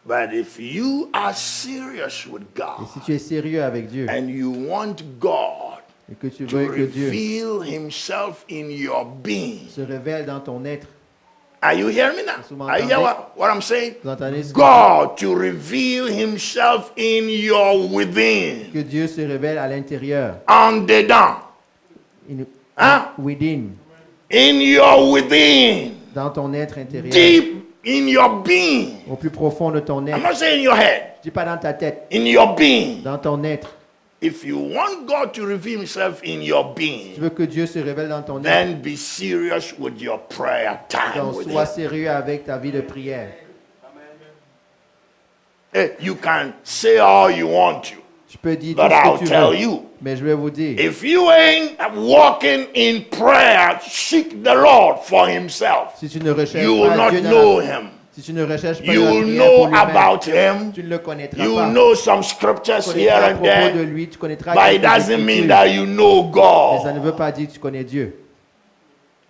But if you are serious with Et God si tu es sérieux avec Dieu and you want God et que tu to veux que Dieu reveal himself in your being, se révèle dans ton être, are you hearing me Est-ce que vous now? Are you hear m'entendez? what I'm saying? vous entendez ce God to reveal himself in your within, que Dieu se révèle à l'intérieur, en dedans, in, Hein? within, in your within. dans ton être intérieur, deep in your being. au plus profond de ton I'm être. not saying your head, Je dis pas dans ta tête, in your being. dans ton être. If you want God to reveal himself in your Tu being, veux que Dieu se révèle dans ton être, then be serious with your prayer time donc with sois him. sérieux avec ta vie de prière. You can say all you want to, Tu peux dire but tout ce I'll que tu tell veux, you. mais je vais vous dire, If you ain't walking in prayer, seek the Lord for himself. si tu ne recherches You will pas not Dieu dans know la, him. si tu ne recherches pas You la will prière pour know lui-même, about him. tu ne le connaîtras You pas. will know some Tu scriptures connaîtras here à and propos de there, lui, tu connaîtras but it quelques doesn't mean écritures, that you know mais ça ne God. veut pas dire que tu connais Dieu.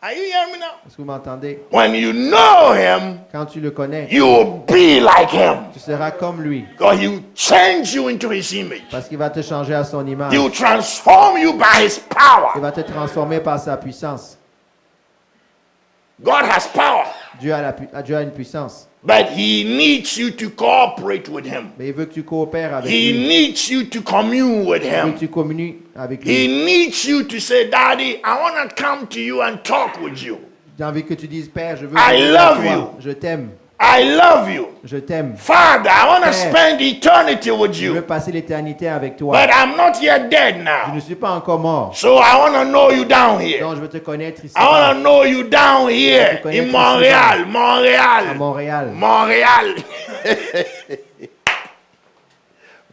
Are you hearing me now? Est-ce que vous m'entendez? When you know him, Quand tu le connais, you will be like him. tu seras comme lui, God, he will change you into his image. parce qu'il va te changer à son image. He will transform you by his Il power. va te transformer par sa puissance. God has power, Dieu a une puissance, but he needs you to cooperate with him. mais il veut que tu coopères avec He lui. needs you to commune with Il veut him. que tu communies avec He lui. needs you to say, Daddy, I want to come to you and talk with you. J'ai envie que tu dises, Père, je veux I venir à love toi. you. Je t'aime, I love you. je t'aime. Father, I want to Père. spend eternity with Je veux you. passer l'éternité avec toi. But I'm not yet dead Je now. ne suis pas encore mort. So I want to know you down here. Donc, je veux te connaître ici I want to know you down here te connaître in ici Montreal, à Montreal, Montréal. Montreal.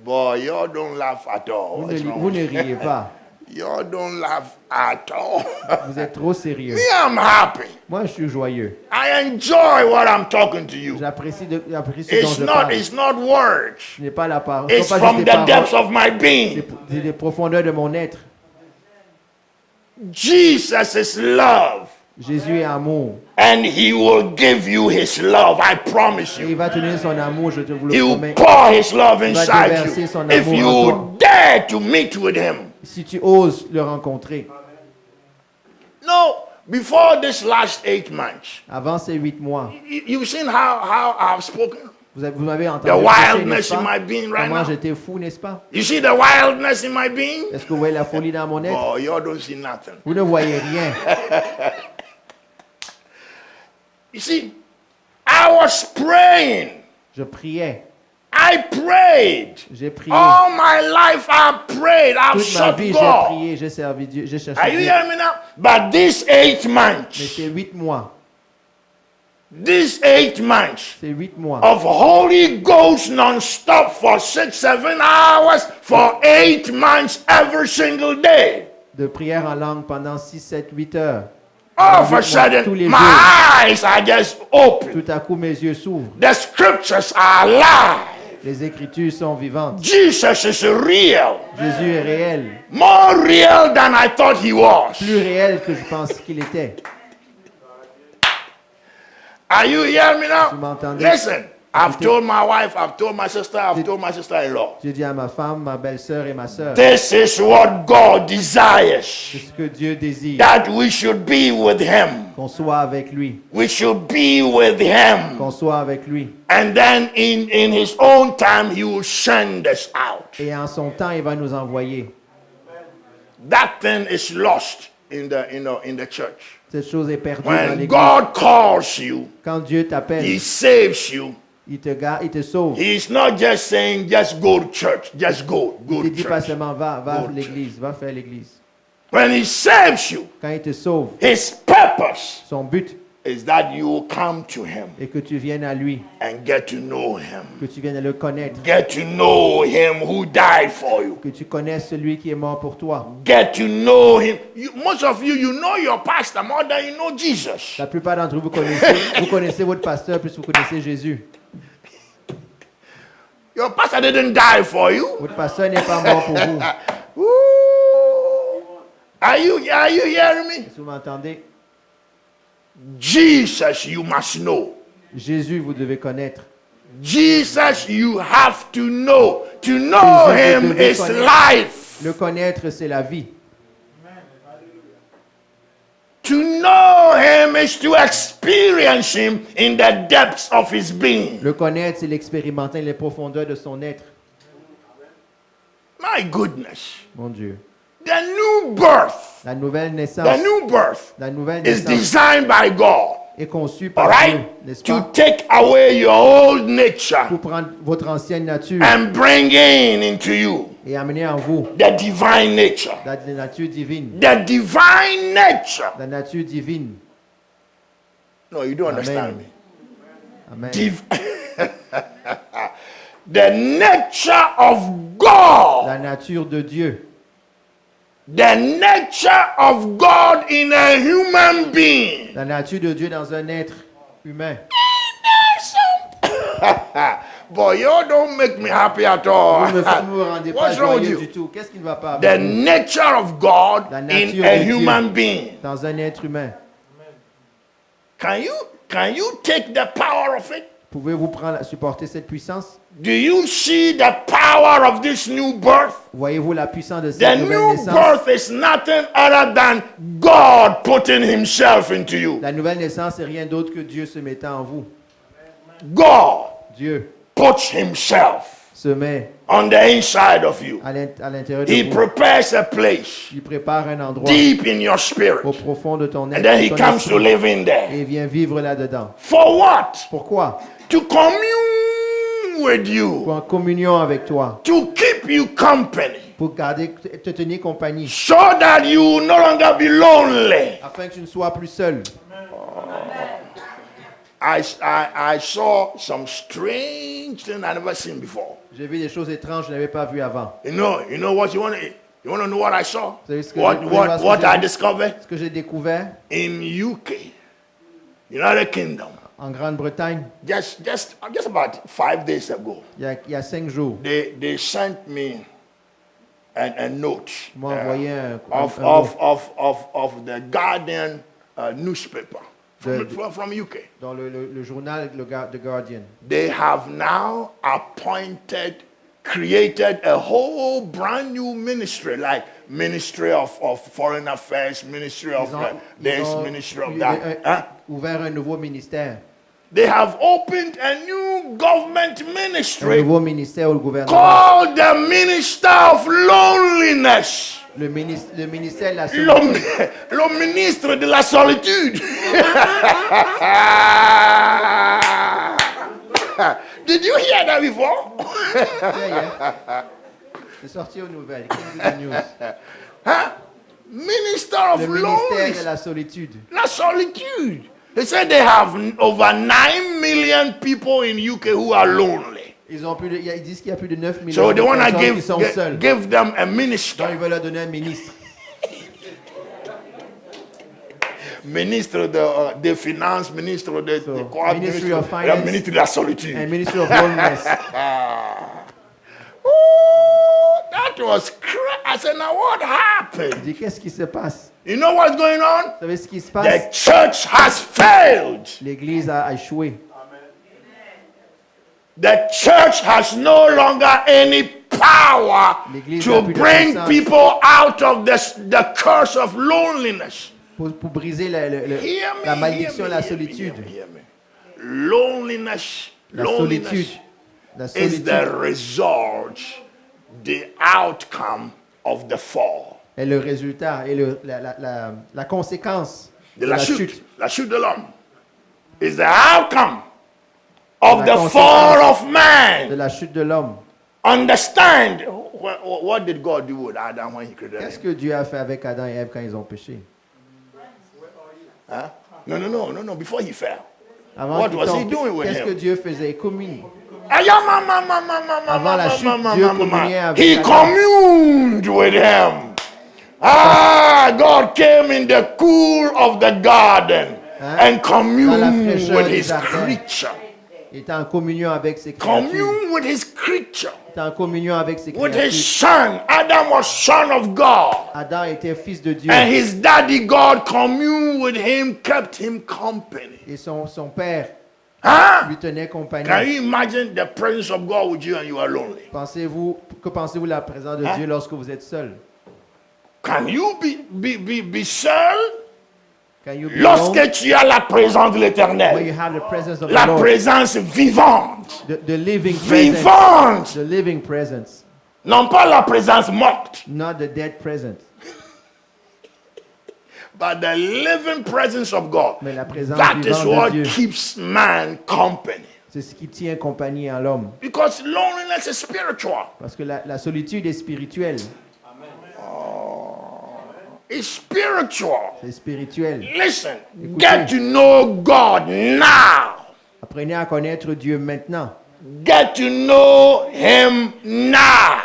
Boy, y'all don't laugh at all. Vous What's ne, wrong? vous ne riez pas. Y'all don't laugh at all. Vous êtes trop sérieux. Me, I'm happy. Moi, je suis joyeux. I enjoy what I'm talking to you. J'apprécie ce dont It's je parle. it's not words. Ce n'est pas la parole. Ce It's sont pas from juste the des depths paroles. of my being. C'est des profondeurs de mon être. Jesus is love. Jésus est amour. And he will give you his love. I promise Et you. il va te donner son amour, je te vous He le will promets. pour his love va inside déverser you. son If amour you en toi. would dare to meet with him. Si tu oses le rencontrer. No, before this last 8 months, Avant ces 8 mois, you've seen how I've spoken. vous m'avez entendu The prêcher, wildness n'est-ce in pas? my being right Comment now. j'étais fou, n'est-ce pas? You see the wildness in my being? Est-ce que vous voyez la folie dans mon être? Oh, you don't see nothing. Vous ne voyez rien. You see, I was praying. Je priais. I prayed. J'ai prié. All my life I prayed. I've Toute ma sought vie, j'ai God. prié, j'ai servi Dieu, j'ai cherché Are you Dieu. hearing me now? But these 8 Mais months, c'est 8 mois. these 8 months C'est 8 mois. of Holy Ghost non-stop for 6-7 hours for 8 months every single day. De prière en langue pendant 6, 7, 8 heures. All of a Tous les sudden, jours. my eyes are just open. Tout à coup, mes yeux s'ouvrent. The scriptures are alive. Les Écritures sont vivantes. Jesus is real. Jésus est réel. More real than I thought he was. Plus réel que je pense qu'il était. Are you hearing me now? Vous m'entendez? Listen, I've told my wife, I've told my sister, I've told my sister-in-law. J'ai dit à ma femme, ma belle-sœur et ma sœur, This is what God desires. c'est ce que Dieu désire. That we should be with him. Qu'on soit avec lui. We should be with him. Qu'on soit avec lui. And then in his own time, he will send us out. Et en son temps, il va nous envoyer. That thing is lost in the church. Cette chose est perdue dans When l'église. God calls you, Quand Dieu t'appelle, he saves you. il te sauve. He's not just saying, just go to church. Just go Il to te dit pas church. seulement va Go à to l'église, va faire l'église. When he saves you, Quand il te sauve, his purpose son but is that you will come to him est que tu viennes à lui, and get to know him. que tu viennes à le connaître, Get to know him who died for you. que tu connaisses celui qui est mort pour toi. Get to know him. Most of you, you know your pastor more than you know Jesus. La plupart d'entre vous, vous connaissez votre pasteur plus que vous connaissez Jésus. Your pastor didn't die for you. Votre pasteur n'est pas mort pour vous. Woo. Are you hearing me? Est-ce que vous m'entendez? Jesus, you must know. Jésus, vous devez connaître. Jesus, you have to know. To know Jésus, him vous devez is connaître. life. Le connaître, c'est la vie. To know him is to experience him in the depths of his being. Le connaître, c'est l'expérimenter les profondeurs de son être. My goodness. Mon Dieu. The new birth, La nouvelle naissance. the new birth La nouvelle is naissance designed by God. est conçu par all Dieu, right, n'est-ce to pas? take away your old nature Pour prendre votre ancienne nature and bring in into you et amener en vous the divine nature. la nature divine. The divine nature. La nature divine. No, you don't understand Amen. me. Amen. The nature of God. La nature de Dieu. The nature of God in a human being. La nature de Dieu dans un être humain. Boy, you don't make me happy at all. Vous ne me rendez pas What's wrong with joyeux you? du tout. Qu'est-ce qui ne va pas The avec vous? nature of God La in nature a de Dieu. human being. Dans un être humain. Can you take the power of it? Pouvez-vous supporter cette puissance? Do you see the power of this new birth? Voyez-vous la puissance de The cette nouvelle new naissance? birth is nothing other than God putting himself into you. La nouvelle naissance, c'est rien d'autre que Dieu se mettant en vous. God Dieu puts himself se met on the inside of you. à l'intérieur de He vous. prepares a place Il prépare un endroit deep in your spirit. au profond de ton And then he ton comes to esprit live in there. et vient vivre là-dedans. For what? Pourquoi? To commune with you. Pour en communion avec toi. To keep you company. Pour te tenir compagnie. So that you will no longer be lonely. Afin que tu ne sois plus seul. I saw some strange thing I never seen before. J'ai vu des choses étranges que je n'avais pas vues avant. You know what you want to know what I saw? Vous savez ce que What I discovered Ce que j'ai découvert in UK, United Kingdom, en Grande-Bretagne, just about 5 days ago, il y a 5 jours, they sent me a note ils m'ont envoyé of the Guardian newspaper from UK. dans le journal The Guardian. They have now created a whole brand new ministry, like Ministry of Foreign Affairs, Ministry of this, Ministry of that. Huh? Ouvert un nouveau ministère. They have opened a new government Un ministry nouveau ministère au gouvernement. called the Minister of Loneliness. Le ministère de la solitude. Le ministre de la solitude. Did you hear that before? C'est sorti aux nouvelles. King News. Huh? Minister of Le ministère de Loneliness. la solitude. La solitude. They said they have over 9 million people in UK who are lonely. Ils disent qu'il y a plus de 9 millions So de they want to personnes qui sont seules. give them a Donc minister. ils veulent leur donner un ministre. Ministre de Finances, ministre de quoi? Ministry of Finance. Ministre de la solitude. Un ministre of loneliness. Oh, that was crazy. I said, now what Il happened? dit, qu'est-ce qui se passe? You know what's going on? Vous savez ce qui se The passe? church has failed. L'Église a échoué. The church has no longer any power L'église to n'a plus de bring puissance. people out of the curse of loneliness. Pour briser Hear me, la malédiction de la hear me, solitude. hear me. Loneliness, La loneliness solitude. La is solitude the result, the outcome of the fall. est le résultat et la conséquence De de la la chute, chute. la chute de l'homme is the outcome of La the conséquence fall of de man. la chute de l'homme. Understand, what did God do with Adam when he created Qu'est-ce him? que Dieu a fait avec Adam et Ève quand ils ont péché? Huh? No, before he fell. Avant What qu'ils was he tombent, doing with qu'est-ce que him? Dieu faisait? Il communiait. Avant la chute, Dieu communiait avec He Adam. communed with him. God came in the cool of the garden and Dans la communed fraîcheur with des his jardins. creature. Il était en communion avec ses créatures. Commune with his creature. Il était en communion avec ses With his créatures. son. Adam was son of God. Adam était fils de Dieu. And his daddy God communed with him, kept him company. Et son père Huh? lui tenait compagnie. Can you imagine the presence of God with you and you are lonely? Que pensez-vous de la présence de Hein? Dieu lorsque vous êtes seul? Can you be seul Can you be alone lorsque tu as la présence de when you l'Éternel? have the presence of the La Lord? présence vivante. The living presence. Vivante. The living presence. Non pas la présence morte. Not the dead presence. But the living presence of God, Mais la présence that is vivante de what Dieu. keeps man company. C'est ce qui tient compagnie à l'homme. Because loneliness is spiritual. Parce que la solitude est spirituelle. It's spiritual. C'est spirituel. Listen, Écoutez. get to know God now. Apprenez à connaître Dieu maintenant. Get to know Him now.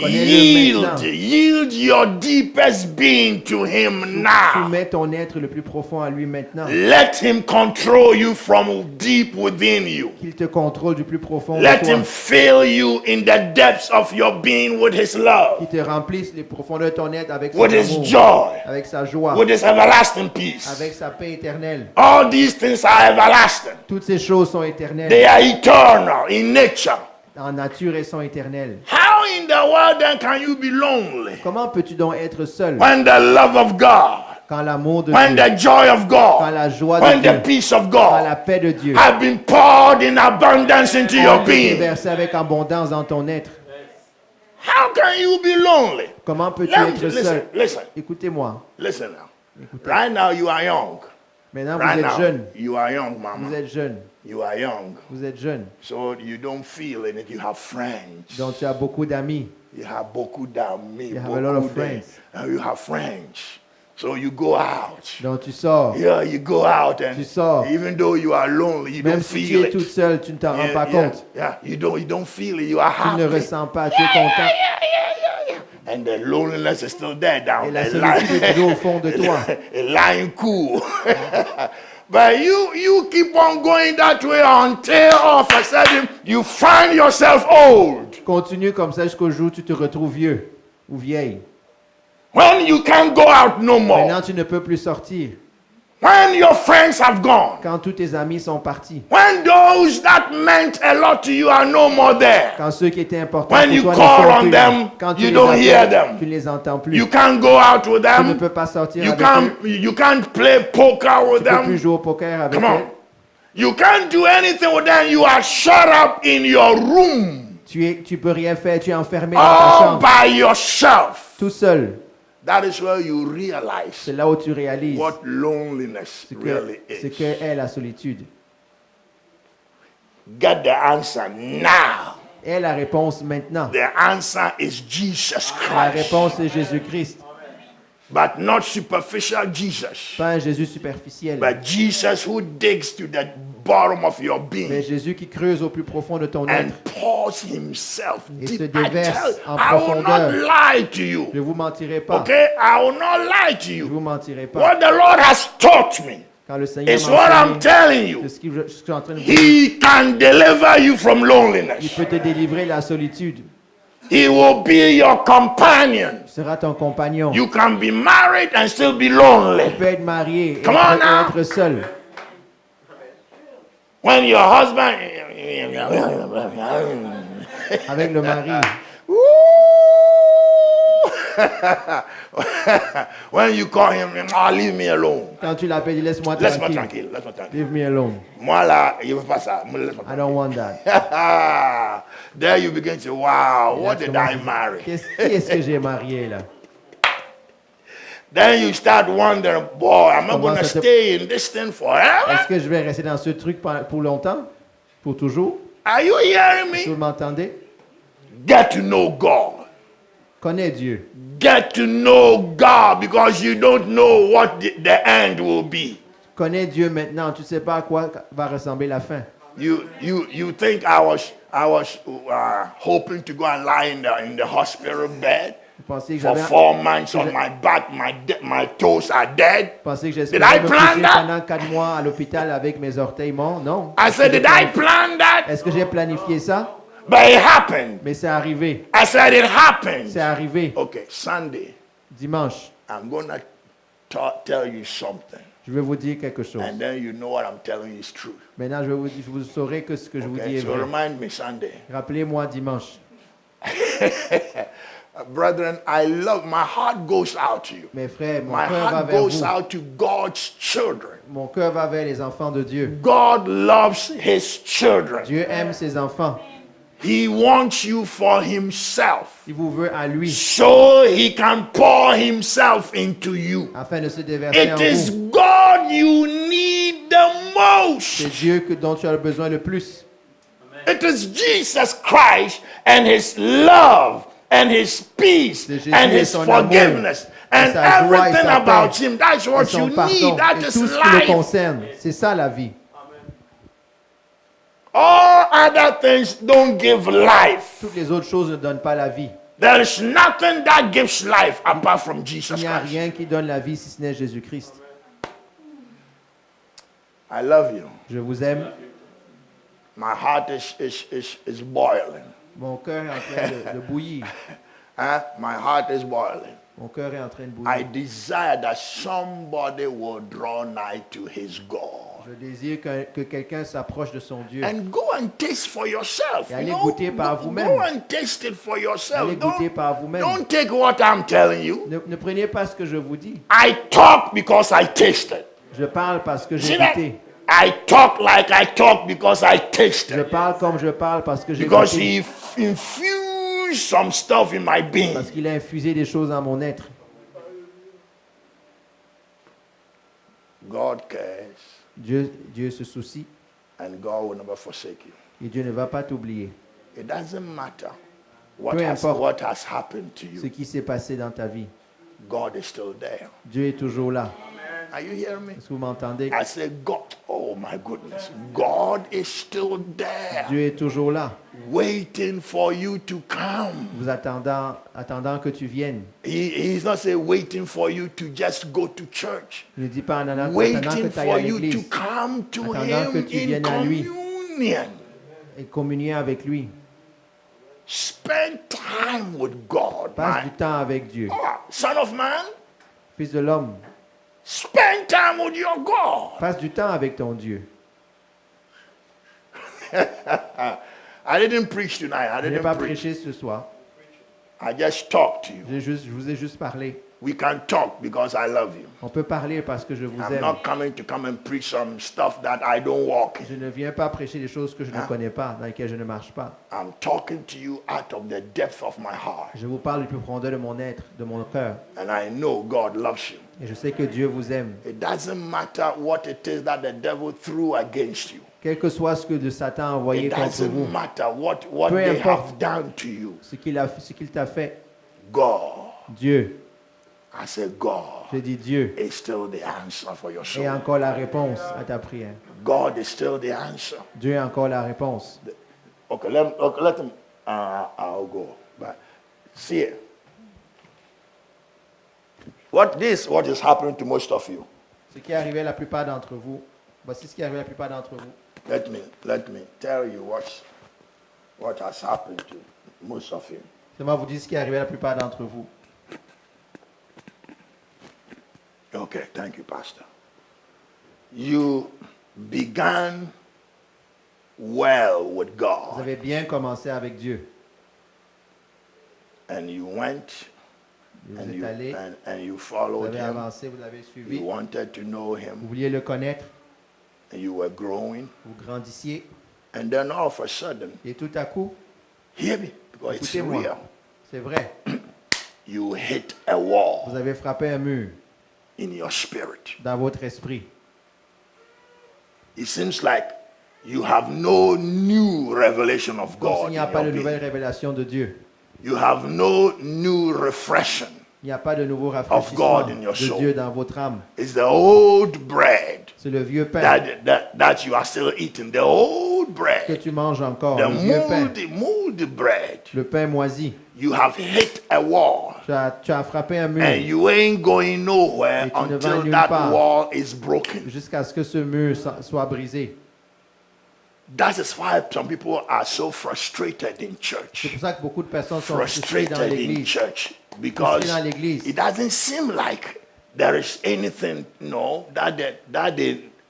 Connais-le Yield, maintenant. yield your deepest being to Him now. Soumets ton être le plus profond à lui maintenant. Let Him control you from deep within you. Qu'il te contrôle du plus profond de Let toi. Him fill you in the depths of your being with His love, Qu'il te remplisse les profondeurs de ton être avec son with His amour, joy, avec sa joie, with His everlasting peace. avec sa paix éternelle. All these things are everlasting. Toutes ces choses sont éternelles. They are eternal in nature. En nature, elles sont éternelles. How in the world then can you be lonely Comment peux-tu donc être seul when the love of God, quand l'amour de when Dieu, the joy of quand God, la joie de when Dieu, the peace of quand la God paix de Dieu have been poured in abundance into ont your été being? versées avec abondance dans ton être? How can you be lonely? Comment peux-tu Let me, être listen, seul? listen, Écoutez-moi. listen now. Écoutez. Right now you are young. Maintenant, vous Right êtes now jeune. you are young, Vous mama. êtes jeune. You are young. Vous êtes jeune. So you don't feel it. You have friends. Donc, tu as beaucoup d'amis. You have beaucoup d'amis. You have a lot of beaucoup de- friends. You have friends. So you go out. Donc, tu sors. Yeah, you go out and Tu sors. even though you are lonely, you Même don't si tu feel es it. toute seule, tu ne t'en rends Yeah, pas yeah, compte. yeah. You don't feel it. You are Tu ne happy. ressens pas. Tu es content. And the loneliness is still there down Et la there. solitude est toujours au fond de toi. Lying cool. But you keep on going that way until all of a sudden you find yourself old. Continue comme ça jusqu'au jour où tu te retrouves vieux ou vieille. When you can't go out no more. Maintenant, tu ne peux plus sortir. When your friends have gone. Quand tous tes amis sont partis. When those that meant a lot to you are no more there. Quand ceux qui étaient importants When pour you toi call ne sont on plus them, là. Quand tu you les don't appelles, hear them. tu ne les entends plus. You can't go out with Tu ne them. peux pas sortir You avec eux. you can't play poker with Tu ne peux plus them. jouer au poker avec Come eux. on. You can't do anything with them. You are shut up in your room Tu peux rien faire. Tu es enfermé dans ta all chambre. by yourself. Tout seul. That is where you realize C'est là où tu réalises what loneliness really ce is. que est la solitude. Get the answer now. Et la réponse maintenant. The answer is Jesus La Christ, réponse est Jésus-Christ. but not superficial Jesus, Pas un Jésus superficiel. but Jesus who digs to the bottom of your Mais being Jésus qui creuse au plus profond de ton and être. pours himself Et se deep. I déverse en I will not profondeur. lie to you. Je ne vous mentirai pas. Okay, I will not lie to Je ne you. vous mentirai pas. What the Lord has taught me Quand le Seigneur is m'a what I'm enseigné, telling c'est you. ce que je suis en train de vous dire. He can deliver you from Il loneliness. peut te délivrer de la solitude. He will be your companion. Il sera ton compagnon. You can be married and still be lonely. Tu peux être marié et Come on now. être seul. When your husband Avec le mari. Woo! when you call him, oh, leave me alone. Quand tu l'appelles, dis laisse-moi Laisse-moi tranquille. tranquille, laisse-moi tranquille. Leave me alone. Moi là, il veut pas ça. Moi, laisse-moi I don't want that. tranquille. There you begin to say, wow, Et là, what tu did commences I à dire, marry? Qui est-ce que j'ai marié là? Then you start wondering, boy, am I Commence going to à te- stay in this thing forever? Est-ce que je vais rester dans ce truc pour longtemps? Pour toujours? Are you hearing Vous me? m'entendez? Get to know God. Connais Dieu. Get to know God because you don't know what the end will be. Connais Dieu maintenant. Tu ne sais pas à quoi va ressembler la fin. You think I was hoping to go and lie in the hospital bed Vous pensez que for j'avais 4 months on my back, my toes are dead. pensé que Did I j'espérais me plan coucher that? pendant 4 mois à l'hôpital avec mes orteils morts? Non. I said, did I plan that? Est-ce que j'ai planifié ça? But it happened. Mais c'est arrivé. I said it happened. C'est arrivé. Okay, Sunday, Dimanche, I'm gonna tell you something, je vais vous dire quelque chose. and then you know what I'm telling you is true. Maintenant, vous saurez que ce que je vous dis Okay, est so vrai. remind me Sunday. Rappelez-moi dimanche. Brethren, my heart goes out to you. Mes frères, mon My cœur va heart vers goes vous. out to God's children. Mon cœur va vers les enfants de Dieu. God loves his children. Dieu aime ses enfants. He wants you for himself, Il vous veut à lui, so he can pour himself into you. afin de se déverser en It is vous. God you need the C'est most. Dieu dont tu as besoin le plus. It is Jesus Christ and his love and his peace C'est Jésus and et his son amour, forgiveness and sa joie et everything sa about paix, him. That's Et what son you pardon, need. That et is tout ce qui le life. concerne. C'est ça la vie. All other things don't give life. Toutes les autres choses ne donnent pas la vie. There is nothing that gives life apart from Il Jesus n'y a Christ. rien qui donne la vie si ce n'est Jésus-Christ. I love you. Je vous aime. My heart is boiling. Mon cœur est en train de bouillir. Huh? My heart is boiling. Mon cœur est en train de I bouillir. desire that somebody will draw nigh to his God. Je désire que quelqu'un s'approche de son Dieu. And go and taste for yourself. Et allez goûter par vous-même. Go and taste it for yourself. Allez goûter par vous-même. Don't take what I'm telling you. Ne prenez pas ce que je vous dis. I talk because I tasted. Je parle parce que j'ai See that? goûté. I talk like I talk because I Je tasted. parle comme je parle parce que j'ai Because goûté. he infused some stuff in my being. Parce qu'il a infusé des choses dans mon être. God cares, Dieu se soucie and God will never forsake you. et Dieu ne va pas t'oublier. It doesn't matter Peu importe what has happened to ce you. qui s'est passé dans ta vie. God is still there. Dieu est toujours là. Are you hearing me? Est-ce que vous m'entendez? I say, God, oh my goodness, God is still there, Dieu est toujours là, waiting for you to come. vous attendant que tu viennes. He's not saying waiting for you to just go to church. Il ne dit pas en attendant Waiting que tu ailles for à you to l'église come to Attendant que Him tu in viennes à lui. communion. et communier avec lui. Spend time with God, Passe du man. temps avec Dieu. Oh, son of man, Fils de l'homme, spend time with your God. passe du temps avec ton Dieu. I didn't preach tonight. I Je n'ai didn't pas preach. prêché ce soir. I just talked to you. Je vous ai juste parlé. We can talk because I love you. On peut parler parce que je vous I'm aime. not coming to come and preach some stuff that I don't walk in. Je ne viens pas prêcher des choses que je ne connais pas, dans lesquelles je ne marche pas. I'm talking to you out of the depth of my heart. Je vous parle du plus profond de mon être, de mon cœur. And I know God loves you. Et je sais que Dieu vous aime. It doesn't matter what it is that the devil threw against you. Quel que soit ce que de Satan a envoyé It contre vous, doesn't matter what Peu they importe. have done to you. ce qu'il t'a fait, God, Dieu, I say God je dis Dieu, is still the answer for your est soul. encore la réponse à ta prière. God is still the answer. Dieu est encore la réponse. Okay, let him. I'll go. But see it. What is happening to most of you? Ce qui est arrivé à la plupart d'entre vous, voici ce qui est arrivé à la plupart d'entre vous. Let me tell you what has happened to most of you. Seulement vous dire ce qui est arrivé à la plupart d'entre vous. Okay, thank you, Pastor. You began well with Vous God, avez bien commencé avec Dieu. and you went Vous and êtes you allé, and you vous followed avez Him. avancé, vous l'avez You suivi. wanted to know Vous Him, vouliez le connaître, and you were growing, vous grandissiez. and then all of a sudden, Et tout à coup, hear me, because it's écoutez-moi, real. c'est vrai, You hit a wall vous avez frappé un mur in your spirit. dans votre esprit. It seems like you have no new revelation of Comme God. s'il n'y a in pas your de being. nouvelle révélation de Dieu. You have no new refreshing. Il n'y a pas de nouveau God rafraîchissement in your de soul. Dieu dans votre âme. It's the old bread C'est le vieux pain that you are still eating. The old que bread. tu manges encore, The le vieux pain, moldy bread. le pain moisi. You have hit a wall. Tu as frappé un mur And you ain't going nowhere Et tu ne vas until nulle that part. wall is broken. jusqu'à ce que ce mur soit brisé. That is why some people are so frustrated in C'est church. pour ça que beaucoup de personnes sont frustrées dans Frustrated in l'église. church because Frustrées dans l'église. it doesn't seem like there is anything,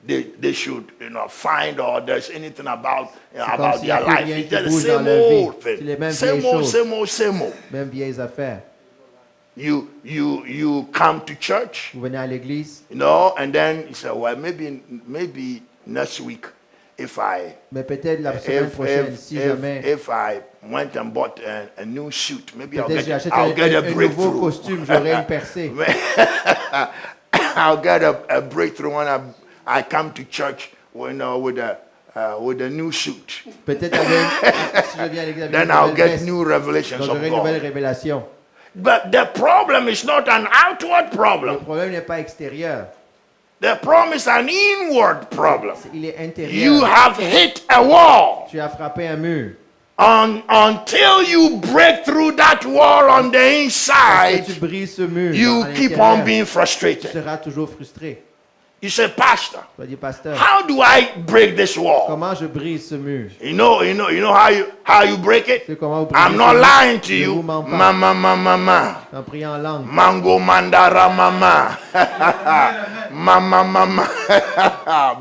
they should, find, or there's anything about, comme about s'il y a their plus life. rien It's qui just the bouge dans same leur vie. old C'est les thing. mêmes Same vieilles old, choses. same old, same old. Même vieilles affaires. You come to church, Vous venez à l'église, and then you say, well, maybe next week, Mais peut-être la semaine prochaine, si jamais, if I went and bought a new suit, maybe peut-être j'achète I'll get a un nouveau breakthrough. costume, j'aurai une percée. I'll get a breakthrough when I come to church, with a new suit. Peut-être si je viens à l'église avec Then une I'll nouvelle get veste, new revelations donc of j'aurai une nouvelle God. révélation. But the problem is not an outward Le problem. problème n'est pas extérieur, The problem is an inward problem. il est You intérieur. have hit a wall. Tu as frappé un mur. Until you break through that wall on the Parce inside, que tu brises ce mur, you à keep l'intérieur, on being tu frustrated. seras toujours frustré. You say, Pastor, Tu vas dire, pasteur, how do I break this wall? comment je brise ce mur? You know how you break it? C'est comment vous brisez I'm ce not mur? lying to Je you. vous mens pas. Mama. En priant en langue. Mango mandara mama. Mama.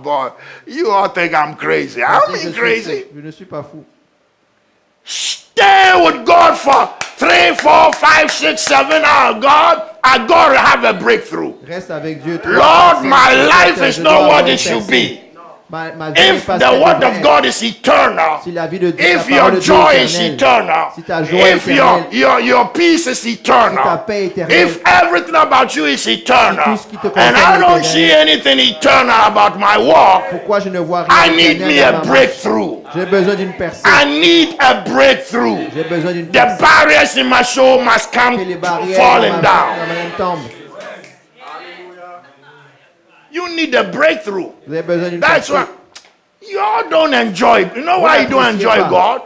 Boy, you all think I'm crazy. I'm Je suis crazy. fou. Je ne suis pas fou. Stay with God for 3, 4, 5, 6, 7 hours. God, I got to have a breakthrough. Reste avec Dieu. Lord, my life is not what it should be. Ma vie n'est If pas ce the qu'elle word devrait of être. God is eternal, Si la vie de Dieu, if la parole your de Dieu joy est is éternelle, eternal, si ta joie if est éternelle, your peace is si ta eternal, paix est éternelle, if everything about you is eternal, tout ce qui te and concerne I est don't éternel, see anything eternal about my walk, pourquoi je ne vois I rien need d'éternel me dans a ma marche? breakthrough. J'ai besoin d'une percée. I need a breakthrough. J'ai besoin d'une The percée. barriers in my soul must come Que les barrières falling dans down. ma main tombent. You need a breakthrough. Vous avez besoin d'une That's percée. why you all don't enjoy. You know Vous why you don't n'appréciez enjoy pas. God?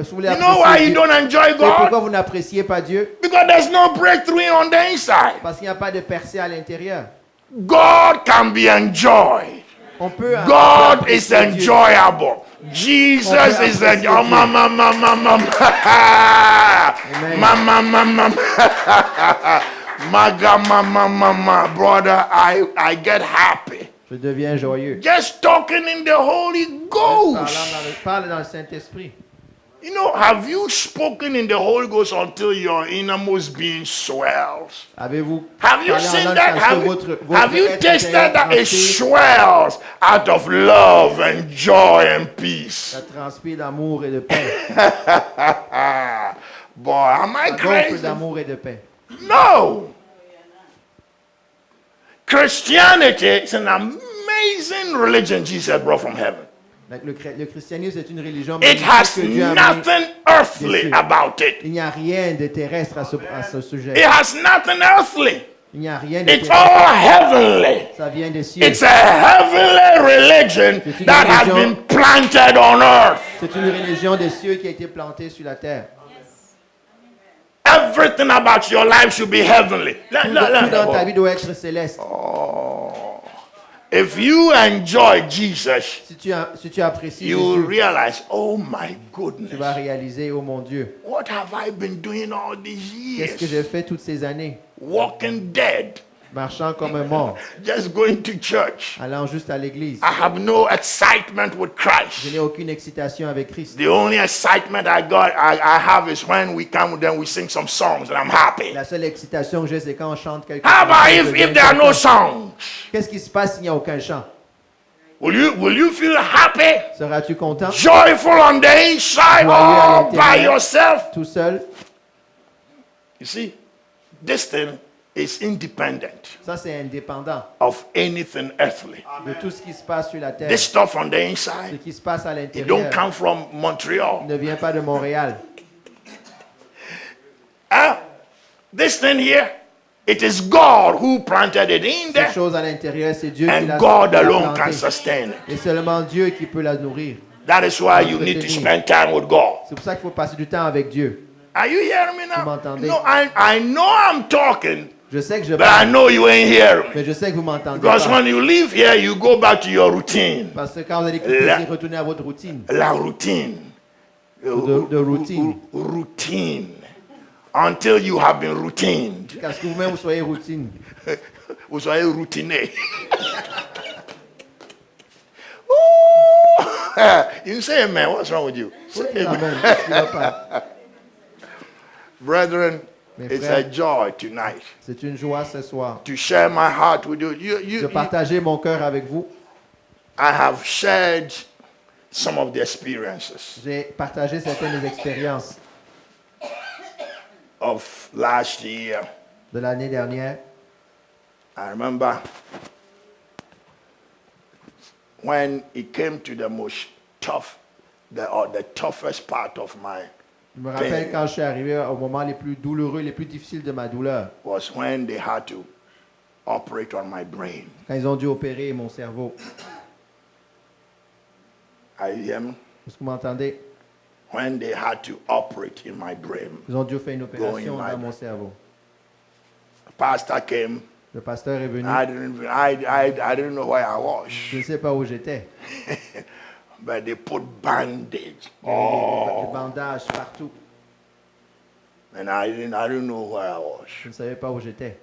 Si vous voulez You know why apprécier you Dieu, don't enjoy c'est pourquoi God? vous n'appréciez pas Dieu? Because there's no breakthrough on the inside. Parce qu'il n'y a pas de percée à l'intérieur. God can be enjoyed. On peut God is apprécier Dieu. enjoyable. Jesus is apprécier enjoyable. Dieu. Mama. Brother, I get happy. Je deviens joyeux. Just talking in the Holy Ghost. Parle dans le Saint-Esprit. You know, have you spoken in the Holy Ghost until your innermost being swells? Avez-vous Have you parlé en seen langue that? parce que votre Have you être tasted intérieur that it transpire, swells out of love and joy and peace? ça transpire d'amour et de paix. Boy, am I Ça gonfle crazy? d'amour et de paix. No. Christianity is an amazing religion Jesus brought from heaven. Donc, le christianisme est une religion It magnifique has que Dieu a amenée. nothing earthly Yes, sir. about it. Il n'y a rien de terrestre à ce sujet. It has nothing earthly. Il n'y a rien de It's terrestre. all heavenly. Ça vient des cieux. It's a heavenly religion C'est une that has religion- been planted on earth. C'est une religion des cieux qui a été plantée sur la terre. Everything about your life should be heavenly. Tout dans ta vie doit être céleste. If you enjoy Jesus, Si tu apprécies you will Jésus, realize, oh my tu goodness, vas réaliser, oh mon Dieu, what have I been doing all these qu'est-ce que years? j'ai fait toutes ces années? Walking dead, Marchant comme un mort, just going to church. allant juste à l'église. I have no excitement with Je Christ. n'ai aucune excitation avec Christ. The only excitement I have is when we come, then we sing some songs and I'm happy. La seule excitation que j'ai, c'est quand on chante quelque How about chose. if there are no songs? Qu'est-ce qui se passe s'il n'y a aucun chant? Will you feel happy, Seras-tu content joyful on the inside, Joyeux à all by l'intérieur. yourself? tout seul? You see, this thing is independent Ça, c'est indépendant of anything earthly. de tout ce qui se passe sur la terre. This stuff on the Ce inside, qui se passe à it l'intérieur don't come from Montreal. ne vient pas de Montréal. This thing here, it is God who planted it in Cette there, chose à l'intérieur, c'est Dieu qui and l'a God l'a alone can plantée. sustain it. Et seulement Dieu qui peut la nourrir. That is why you need to spend time with God. C'est pour ça qu'il faut passer du temps avec Dieu. Are you hearing me Vous now? m'entendez? No, I know I'm talking, Je sais que je but I parle, know you ain't hearing me. mais je sais que vous m'entendez Because pas. when you leave here, you go back to your routine. Parce que quand vous allez quitter La- ici, retournez à votre routine. La routine. De routine. Routine. Until you have been routined. Parce que vous-même, vous soyez routine. Vous soyez routiné. Ooh. You say amen. What's wrong with you? Faut Say dire amen. amen. Qu'est-ce qui va pas? Brethren, Mes it's frères, a joy tonight c'est une joie ce soir to share my heart with you. de partager mon cœur avec vous. I have shared some of the experiences J'ai partagé certaines expériences of last year. de l'année dernière. I remember when it came to the most tough, the toughest part of my Je me rappelle quand je suis arrivé au moment les plus douloureux, les plus difficiles de ma douleur, was when they had to operate on my brain. quand ils ont dû opérer mon cerveau. Are you hear me? Est-ce que vous m'entendez? When they had to operate in my brain. Ils ont dû faire une opération Going dans mon cerveau. The pastor came. Le pasteur est venu. I didn't know where I was. Je ne sais pas où j'étais. But they put bandage. Il y avait des bandages partout. And I didn't know where I was. Je ne savais pas où j'étais.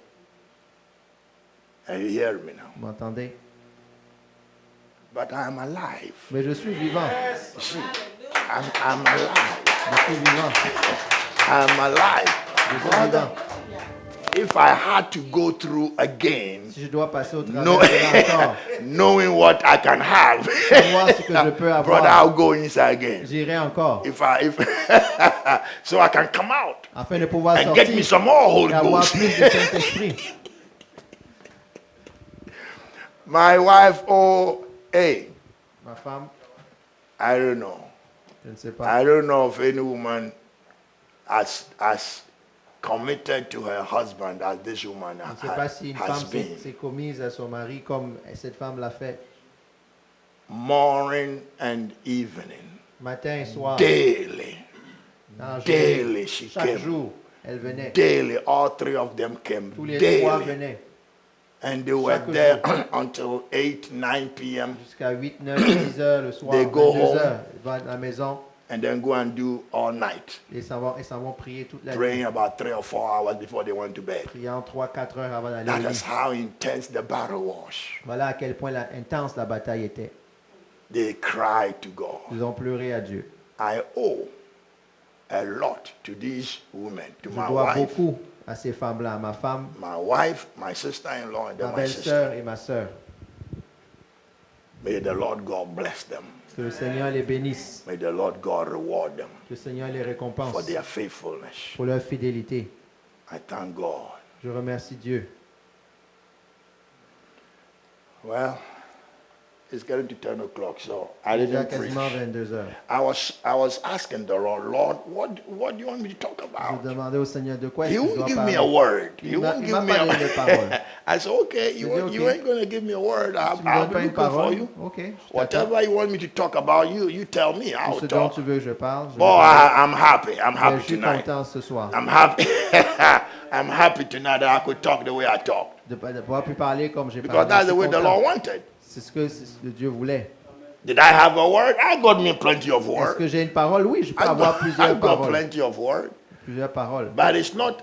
And you hear me now. Vous m'entendez? But I'm alive. Mais je suis vivant. See, I'm alive. Je suis vivant. I'm alive. Je suis vivant. If I had to go through again, Si je dois passer au travers no, de là encore, knowing what I can have, savoir ce que je peux brother, avoir, I'll go inside again. j'irai encore. If so I can come out Afin de pouvoir and get me sortir some more Holy et avoir Ghost. plus de Saint-Esprit. My wife, oh, hey, Ma femme, I don't know. je ne sais pas. I don't know if any woman as committed to her husband as this woman Je ne sais pas si une has femme been. s'est commise à son mari comme cette femme l'a fait. Morning and evening, Matin et soir. daily, Dans la journée, daily she chaque came. jour, elle venait. Daily, all three of them came Tous les trois daily. venaient. And they were Chaque there until 8, 9 p.m. Jusqu'à 8, 9, 10 heures le soir. They go 22 home. heures. Ils vont à la maison and then go and do all night, et s'en vont prier toute la nuit. praying about 3 or 4 hours before they went to bed. Priant 3-4 heures avant d'aller au That lit. is how intense the battle was. Voilà à quel point intense la bataille était. They cried to God. Ils ont pleuré à Dieu. I owe a lot to these women, to Je my dois wife, beaucoup à ces femmes-là, à ma femme, my sister-in-law, and ma then my sister. belle-sœur et ma sœur. May the Lord God bless them. Que le Seigneur les bénisse. May the Lord God reward them Que le Seigneur les récompense for their faithfulness. pour leur fidélité. I thank God. Je remercie Dieu. Well, it's getting to 10 o'clock, so I Déjà didn't preach. quasiment 22 heures. I was asking the Lord, what do you want me to talk Je about? demandais au Seigneur de quoi He est-ce que je won't dois give me a parler. word. He Il m'a won't give me pas donné de parole. a I said, okay, you J'ai dit, you okay. ain't going to give me a word. Tu me I'll donnes be pas une looking for parole? you. Ok. je t'attends. Whatever you want me to talk about, you tell me. Tout I'll ce dont talk. tu veux que je parle. Je Boy, vais parler. I'm happy. I'm Mais happy je suis tonight. content ce soir I'm happy. I'm happy tonight that I could talk the way I talk. de pouvoir plus parler comme j'ai Because parlé. that's Je the suis way the content. Lord wanted. C'est ce que Dieu voulait. Did I have a word? I got me plenty of Est-ce words. que j'ai une parole? Oui, je peux I avoir got plusieurs paroles. plenty of words. Plusieurs paroles. But it's not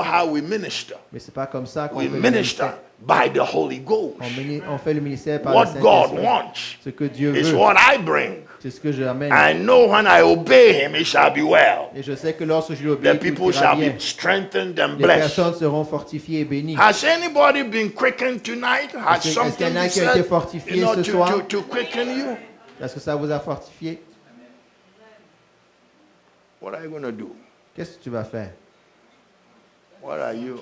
how we minister. Mais c'est pas comme ça qu'on We fait le minister ministère. by the Holy Ghost. On fait le ministère par What le God Saint-Esprit. wants Ce que Dieu is veut, what I bring. c'est ce que je amène. I know when I obey Him, it shall be well. Et je sais que lorsque je lui The obéis, tout people ira shall bien. be strengthened and Les blessed. personnes seront fortifiées et bénies. Has anybody been quickened tonight? Has Est-ce qu'il y en something a been qui a été said, fortifié ce to, soir? to quicken you? Est-ce que ça vous a fortifié? What are you going to do? Qu'est-ce que tu vas faire? What are you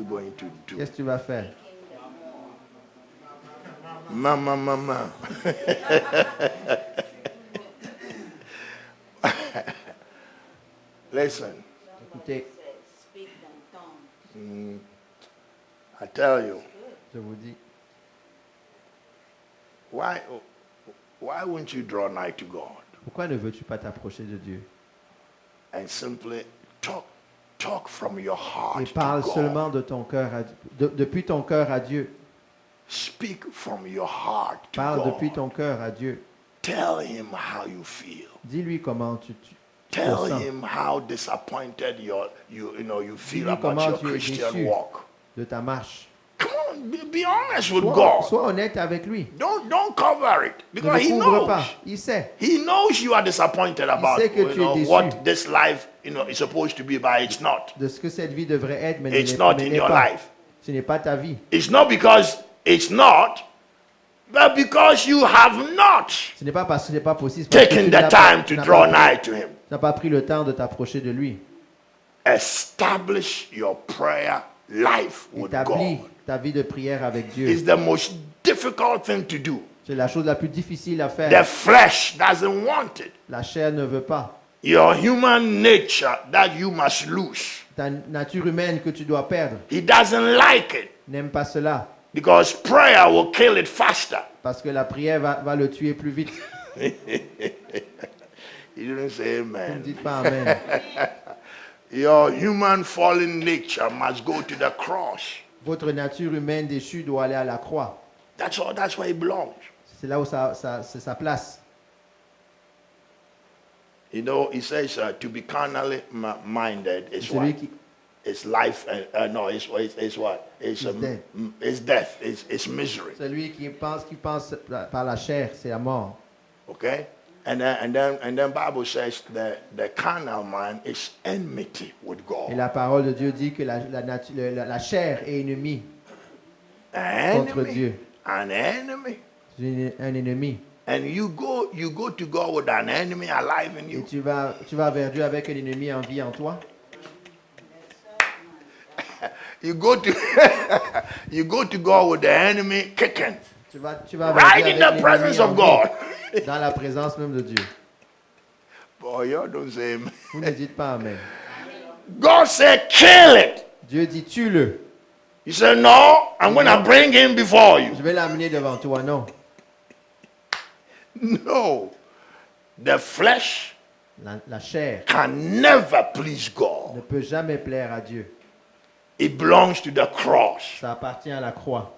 going to do? Qu'est-ce que tu vas faire? Mama. Listen, Écoutez, Speak in tongues. I tell you, je vous dis, why won't you draw nigh to God pourquoi ne veux-tu pas t'approcher de Dieu? and simply talk from your heart Et to parle God. seulement de ton cœur depuis ton cœur à Dieu. Speak from your heart to Parle God. depuis ton cœur à Dieu. Tell him how you feel. Dis-lui comment tu Tell te sens him how disappointed you feel Dis-lui about comment your tu es Christian déçu. walk. de ta marche. Come on, be honest with Sois, God. sois honnête avec lui. Don't cover it Ne because le he couvre knows. pas. Il sait. He knows you are disappointed about sait que tu es déçu. what this life is supposed to be, but it's not. De ce que cette vie devrait être, mais It's ne not mais in n'est your pas. life. Ce n'est pas ta vie. It's not because it's not, But because you have not Ce n'est pas parce que ce n'est pas possible. c'est parce que taken tu the n'as time pas- to tu n'as draw pas- nigh to him. tu n'as pas pris le temps de t'approcher de lui. Establish your prayer life with Établis God. ta vie de prière avec Dieu. It's the most difficult thing to do. C'est la chose la plus difficile à The faire. flesh doesn't want it. La chair ne veut pas. Your human nature that you must lose. Ta nature humaine que tu dois perdre He doesn't like it n'aime pas cela. because prayer will kill it faster. Parce que la prière va le tuer plus vite. You didn't say Ne amen. dites pas Amen. Your human fallen nature must go to the cross. Votre nature humaine déchue doit aller à la croix. That's all. That's where it belongs. C'est là où c'est sa place. You know, he says to be carnally minded is Celui what? qui, It's life. No, it's what? It's death. It's death. It's misery. celui qui pense par la chair, c'est la mort. Okay. And then Bible says the carnal mind is enmity with Et God. la parole de Dieu dit que la chair est ennemie contre Enemy. Dieu. An enemy. C'est un ennemi. And you go to God with an enemy alive in Et you. tu vas vers Dieu avec un ennemi en vie en toi. You go to you go to God with the enemy kicking. Tu vas vers Right Dieu in avec the presence l'ennemi en of God. vie, dans la présence même de Dieu. Boy, you don't say amen. Vous ne dites pas Amen. God said, kill it. Dieu dit, tue-le. He said, no, I'm going to bring him before you. Je vais l'amener devant toi. Non. No. The flesh La chair can never please ne God. peut jamais plaire à Dieu. It belongs to the cross. Ça appartient à la croix.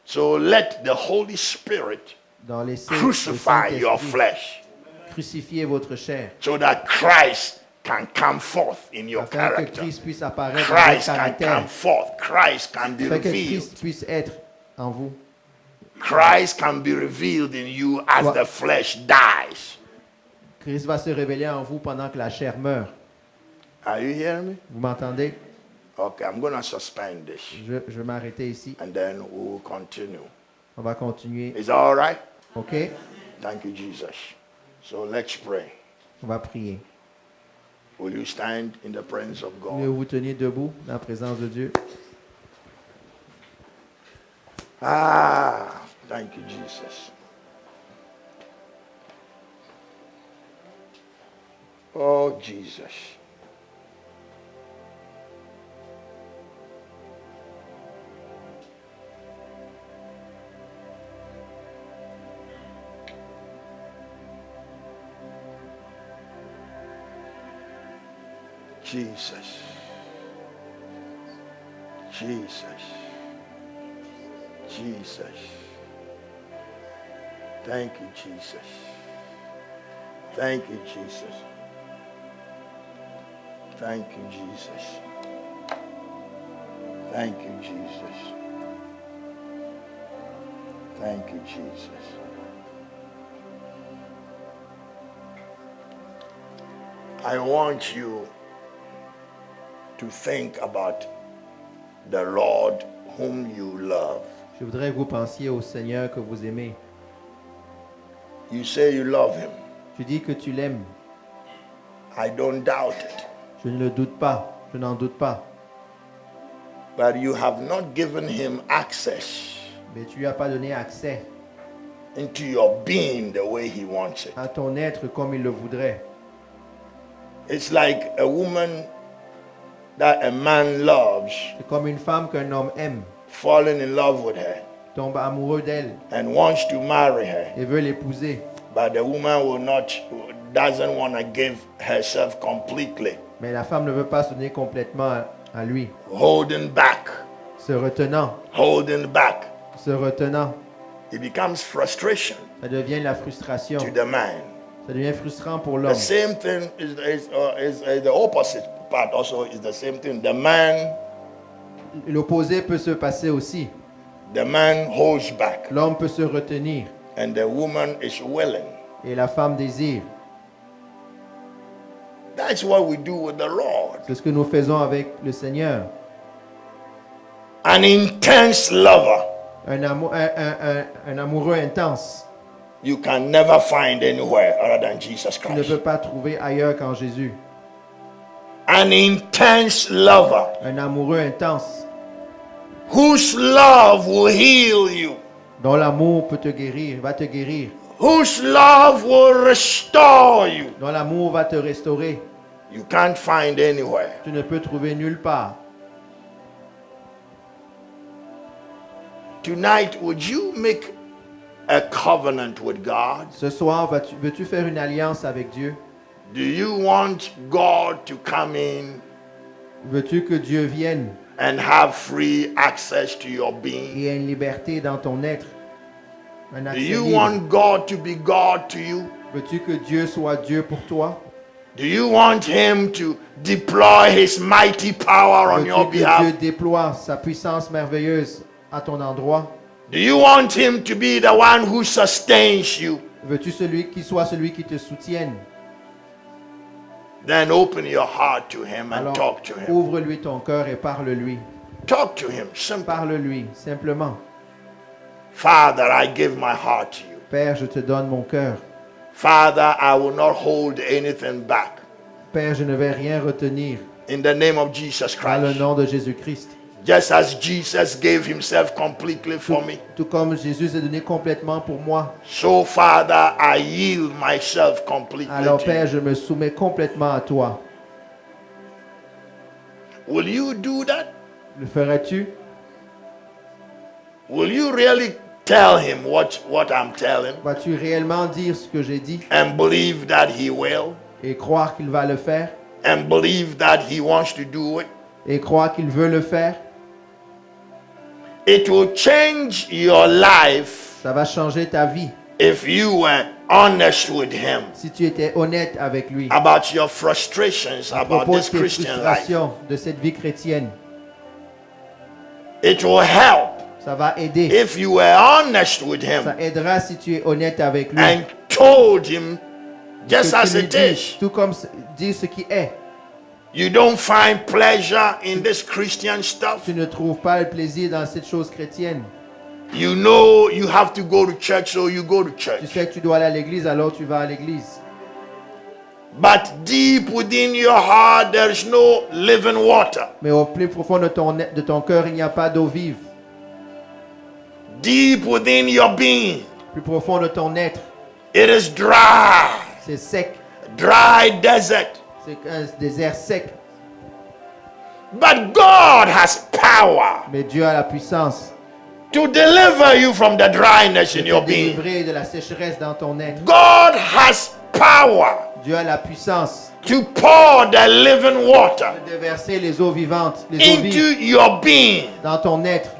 So let the Holy Spirit Dans les crucify your flesh crucifiez votre chair. so that Christ can come forth in your Afin que character. Christ puisse apparaître dans votre Christ can caractère. come forth. Christ can be Afin que revealed. Christ puisse être en vous. Christ can be revealed in you as What? the flesh dies. Christ va se révéler en vous pendant que la chair meurt. Are you hearing me? Vous m'entendez? Okay, I'm going to suspend this Je vais m'arrêter ici. and then we'll continue. On va continuer. Is that all right? OK? Thank you, Jesus. So let's pray. On va prier. Will you stand in the presence of Voulez God? vous tenir debout dans la présence de Dieu? Ah, thank you, Jesus. Oh, Jesus. Jesus. Jesus. Jesus. Thank you, Jesus. Thank you, Jesus. Thank you, Jesus. Thank you, Jesus. Thank you, Jesus. I want you to think about the Lord whom you love. Je voudrais que vous pensiez au Seigneur que vous aimez. You say you love him. Tu dis que tu l'aimes. I don't doubt it. Je ne le doute pas. Je n'en doute pas. But you have not given him access Mais tu lui as pas donné accès into your being the way he wants it. à ton être comme il le voudrait. It's like a woman that a man loves, C'est comme une femme qu'un homme aime, falling in love with her tombe amoureux d'elle and wants to marry her. et veut l'épouser. But the woman doesn't want to give herself completely, Mais la femme ne veut pas se donner complètement à lui. holding back, Se retenant, holding back. se retenant. It becomes frustration Ça devient la frustration. to the man. Ça devient frustrant pour The l'homme. same thing is the opposite part also is the same thing. The man L'opposé peut se passer aussi. holds back L'homme peut se retenir and the woman is willing. et la femme désire. That's what we do with the Lord. C'est ce que nous faisons avec le Seigneur. An intense lover un amoureux intense. You can never find anywhere other than Jesus Tu ne Christ. peux pas trouver ailleurs qu'en Jésus. An intense lover Un amoureux intense whose love will heal you, dont l'amour peut te guérir, va te guérir. whose love will restore you. Dont l'amour va te restaurer. You can't find anywhere. Tu ne peux trouver nulle part. Tonight, would you make a covenant with God? Ce soir, veux-tu faire une alliance avec Dieu? Do you want God to come in Veux-tu que Dieu vienne and have free access to your being? et ait une liberté dans ton être? Un Do accès you libre. want God to be God to you? Veux-tu que Dieu soit Dieu pour toi? Do you want Him to deploy His mighty power on Veux-tu your que Dieu behalf? déploie sa puissance merveilleuse à ton endroit? Do you want Him to be the one who sustains you? Veux-tu qu'il soit celui qui te soutienne? Then open your heart to Him and Alors, talk to Him. ouvre-lui ton cœur et parle-lui. Talk to Him simply. Parle-lui, simplement. Father, I give my heart to you. Père, je te donne mon cœur. Father, I will not hold anything back. Père, je ne vais rien retenir. In the name of Jesus Dans le Christ. nom de Jésus-Christ. Just as Jesus gave Himself completely for me. Tout comme Jésus s'est donné complètement pour moi. So, Father, I yield myself completely Alors, to Père, you. je me soumets complètement à toi. Will you do that? Le ferais-tu? Will you really tell Him what I'm telling Vas-tu réellement dire ce que j'ai dit and believe that He will et croire qu'il va le faire and believe that He wants to do it? et croire qu'il veut le faire? It will change your life Ça va changer ta vie if you were honest with Him si tu étais honnête avec lui about your frustrations à about propos de this tes Christian life. frustrations de cette vie chrétienne. It will help Ça va aider. if you were honest with Ça Him aidera si tu es honnête avec lui. and told Him just Que as tu lui it dis, is. tout comme dire ce qui est. You don't find pleasure in this Christian stuff. Tu ne trouves pas le plaisir dans cette chose chrétienne. You know you have to go to church, so you go to Tu church. sais que tu dois aller à l'église, alors tu vas à l'église. But deep within your heart, there is no living water. Mais au plus profond de ton cœur, il n'y a pas d'eau vive. Deep within your being, Plus profond de ton être, it is dry. c'est sec. Dry desert. C'est un désert sec. But God has power Mais Dieu a la puissance to deliver you from the dryness de in your te being. délivrer de la sécheresse dans ton être. God has power Dieu a la puissance to pour the living water de déverser les eaux vivantes, les eaux into vives your being dans ton être,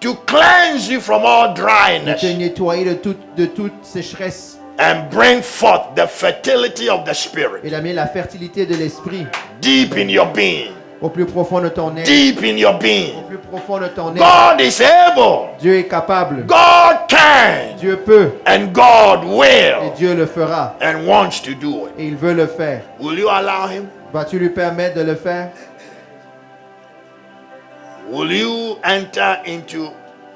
to cleanse you from all de dryness te nettoyer de toute sécheresse and bring forth the fertility of the et Spirit d'amener la fertilité de l'esprit deep in your being. au plus profond de ton être. Deep in your Au being. plus profond de ton être. God is able. Dieu est capable. God can. Dieu peut. And God Et will. Dieu le fera. And wants to do it. Et il veut le faire. Will you allow Him? Vas-tu lui permettre de le faire? Will you enter into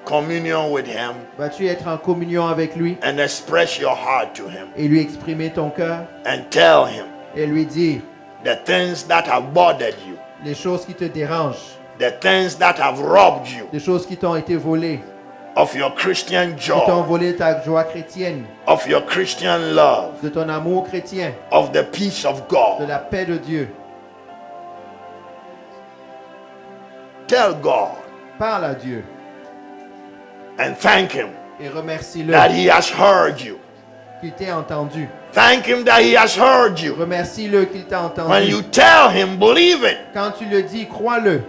communion with Him Vas-tu être en communion avec lui and express your heart to Him et lui exprimer ton cœur and tell Him et lui dire the things that have bothered you, les choses qui te dérangent, the things that have robbed you les choses qui t'ont été volées, of your Christian qui t'ont joy, volé ta joie chrétienne, of your Christian love, de ton amour chrétien, of the peace of de God. la paix de Dieu. Tell God Parle à Dieu and thank Him et remercie-le that He has heard you. qu'il t'ait entendu. Thank Him that He has heard you. Remercie-le qu'il t'a When you entendu. tell Him, believe it. Quand tu le dis, crois-le.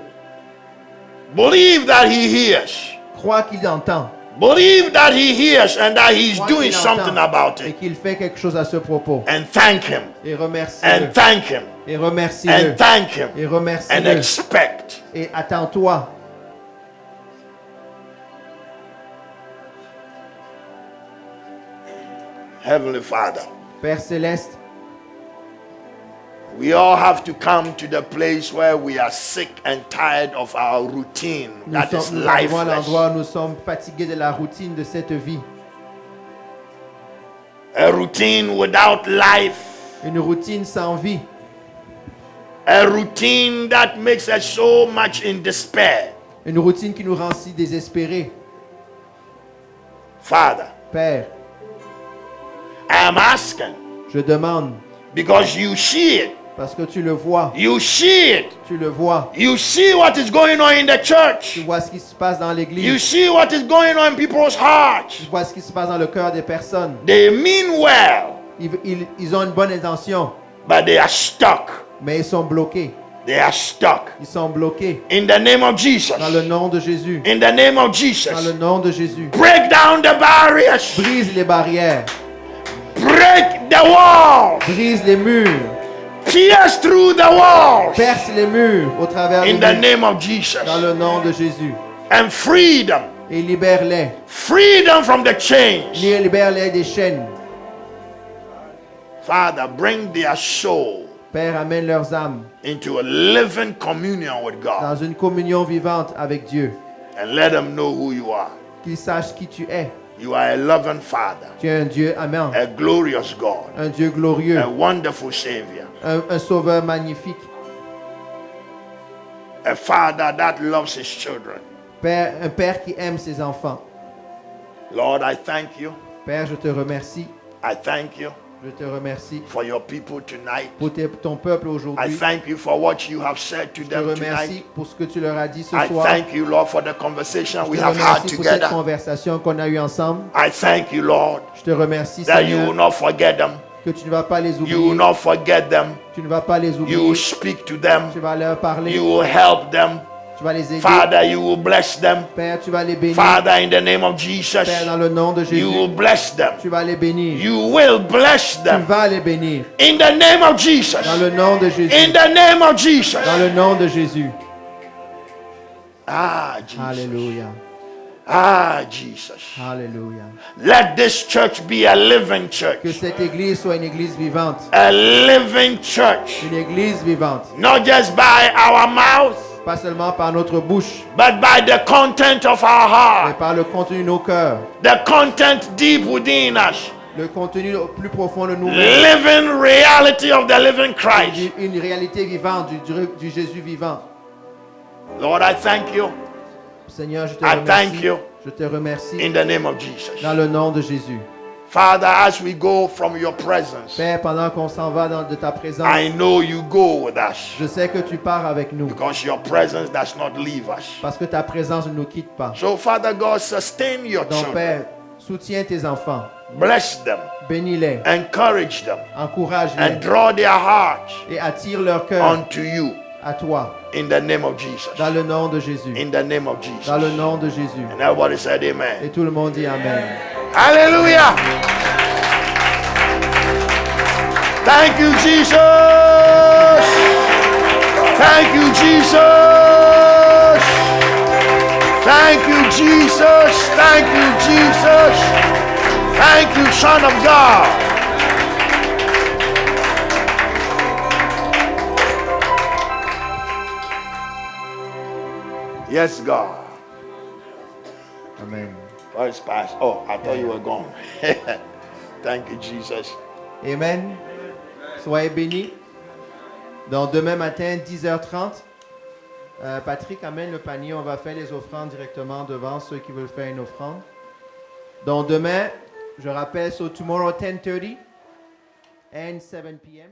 Believe that He hears. Crois qu'il entend. Believe that He hears and that He's Crois doing qu'il something entend about et it. qu'il fait quelque chose à ce propos. And thank Him. Et remercie-le. And thank Him. Et remercie-le. And thank Him. Et And remercie-le. expect. Et attends-toi. Heavenly Father, Père céleste, We all have to come to the place where we are sick and tired of our routine. That is Nous arrivons à lifeless. l'endroit où nous sommes fatigués de la routine de cette vie. A routine without life. Une routine sans vie. A routine that makes us so much in despair. Une routine qui nous rend si désespérés. Father, Père, I am asking je demande, because you see it. parce que tu le vois, You see it. tu le vois. You see what is going on in the Tu church. vois ce qui se passe dans You l'église. see what is going on in people's Tu hearts. vois ce qui se passe dans le cœur des personnes. They mean well, Ils ont une bonne intention, but they are stuck. mais ils sont bloqués. They are stuck. Ils sont bloqués. In the name of Jesus. Dans le nom de Jésus. In the name of Dans le Jesus. nom de Jésus. Break down the barriers. Brise les barrières. Break the walls. Brise les murs. Pierce through the walls. Perce les murs au travers In des the murs. name of Jesus. Dans le nom de Jésus. And freedom. Et libère-les. Freedom from the chains. Libère-les des chaînes. Father, bring their soul Père, amène leurs âmes into a living communion with God. dans une communion vivante avec Dieu. And let them know who you are. Qu'ils sachent qui tu es. You are a loving Father, Tu es un Dieu aimant. a glorious God, Un Dieu glorieux. a wonderful Savior, Un sauveur magnifique. a Father that loves His children. Père, un Père qui aime ses enfants. Lord, I thank you. Père, je te remercie. I thank you Je te remercie for your people tonight. pour ton peuple I aujourd'hui. thank you for what you have said to Je te them remercie tonight. pour ce que tu leur as dit ce I soir. thank you, Lord, for the conversation Je we te have had remercie pour cette together. conversation qu'on a eue ensemble. I thank you, Lord, Je te remercie, that you will Seigneur, not forget them. que tu ne vas pas les You will oublier. not forget them. Tu ne vas pas les You will oublier. speak to them. Tu vas leur parler. You will help them. Tu vas les aider. Father, you will bless them. Père, tu vas les bénir. Father, in the name of Jesus, Père, dans le nom de you will Jésus, bless them. tu vas les bénir. You will bless Tu them. vas les bénir. In the name of Jesus. Dans le nom de In Jésus. the name of Jesus. Dans le nom de Jésus. Ah, Jesus. Alléluia. Ah, Jesus. Alléluia. Let this church be a living Que church. cette église soit une église vivante. A living church. Une église vivante. Not just by our mouth, Pas seulement par notre bouche, but by the content of our mais heart. par le contenu de nos cœurs. The content deep within us. Le contenu au plus profond de nous-mêmes. Living reality of the living Christ. Une réalité vivante du Jésus vivant. Lord, I thank you Seigneur, je te I thank remercie. you. Je te remercie in the name of Jesus. dans le nom de Jésus. Father, as we go from your presence, Père, pendant qu'on s'en va de ta présence, I know you go with us je sais que tu pars avec nous because your presence does not leave us. parce que ta présence ne nous quitte pas. So, Father God, sustain your Donc, children. Père, soutiens tes enfants, Bless them, bénis-les, encourage them, encourage-les and draw their hearts et attire leur cœur unto you à toi in the name of Jesus. dans le nom de Jésus. In the name of Dans le Jesus. nom de Jésus. And everybody said Et amen. tout le monde dit Amen. Hallelujah. Thank you, Jesus. Thank you, Jesus. Thank you, Jesus. Thank you, Jesus. Thank you, Son of God. Yes, God. Amen. Where is past? Oh, I thought you were gone. Thank you, Jesus. Amen. Soyez bénis. Donc demain matin, 10h30, Patrick amène le panier. On va faire les offrandes directement devant ceux qui veulent faire une offrande. Donc demain, je rappelle, so tomorrow 10:30 and 7 p.m.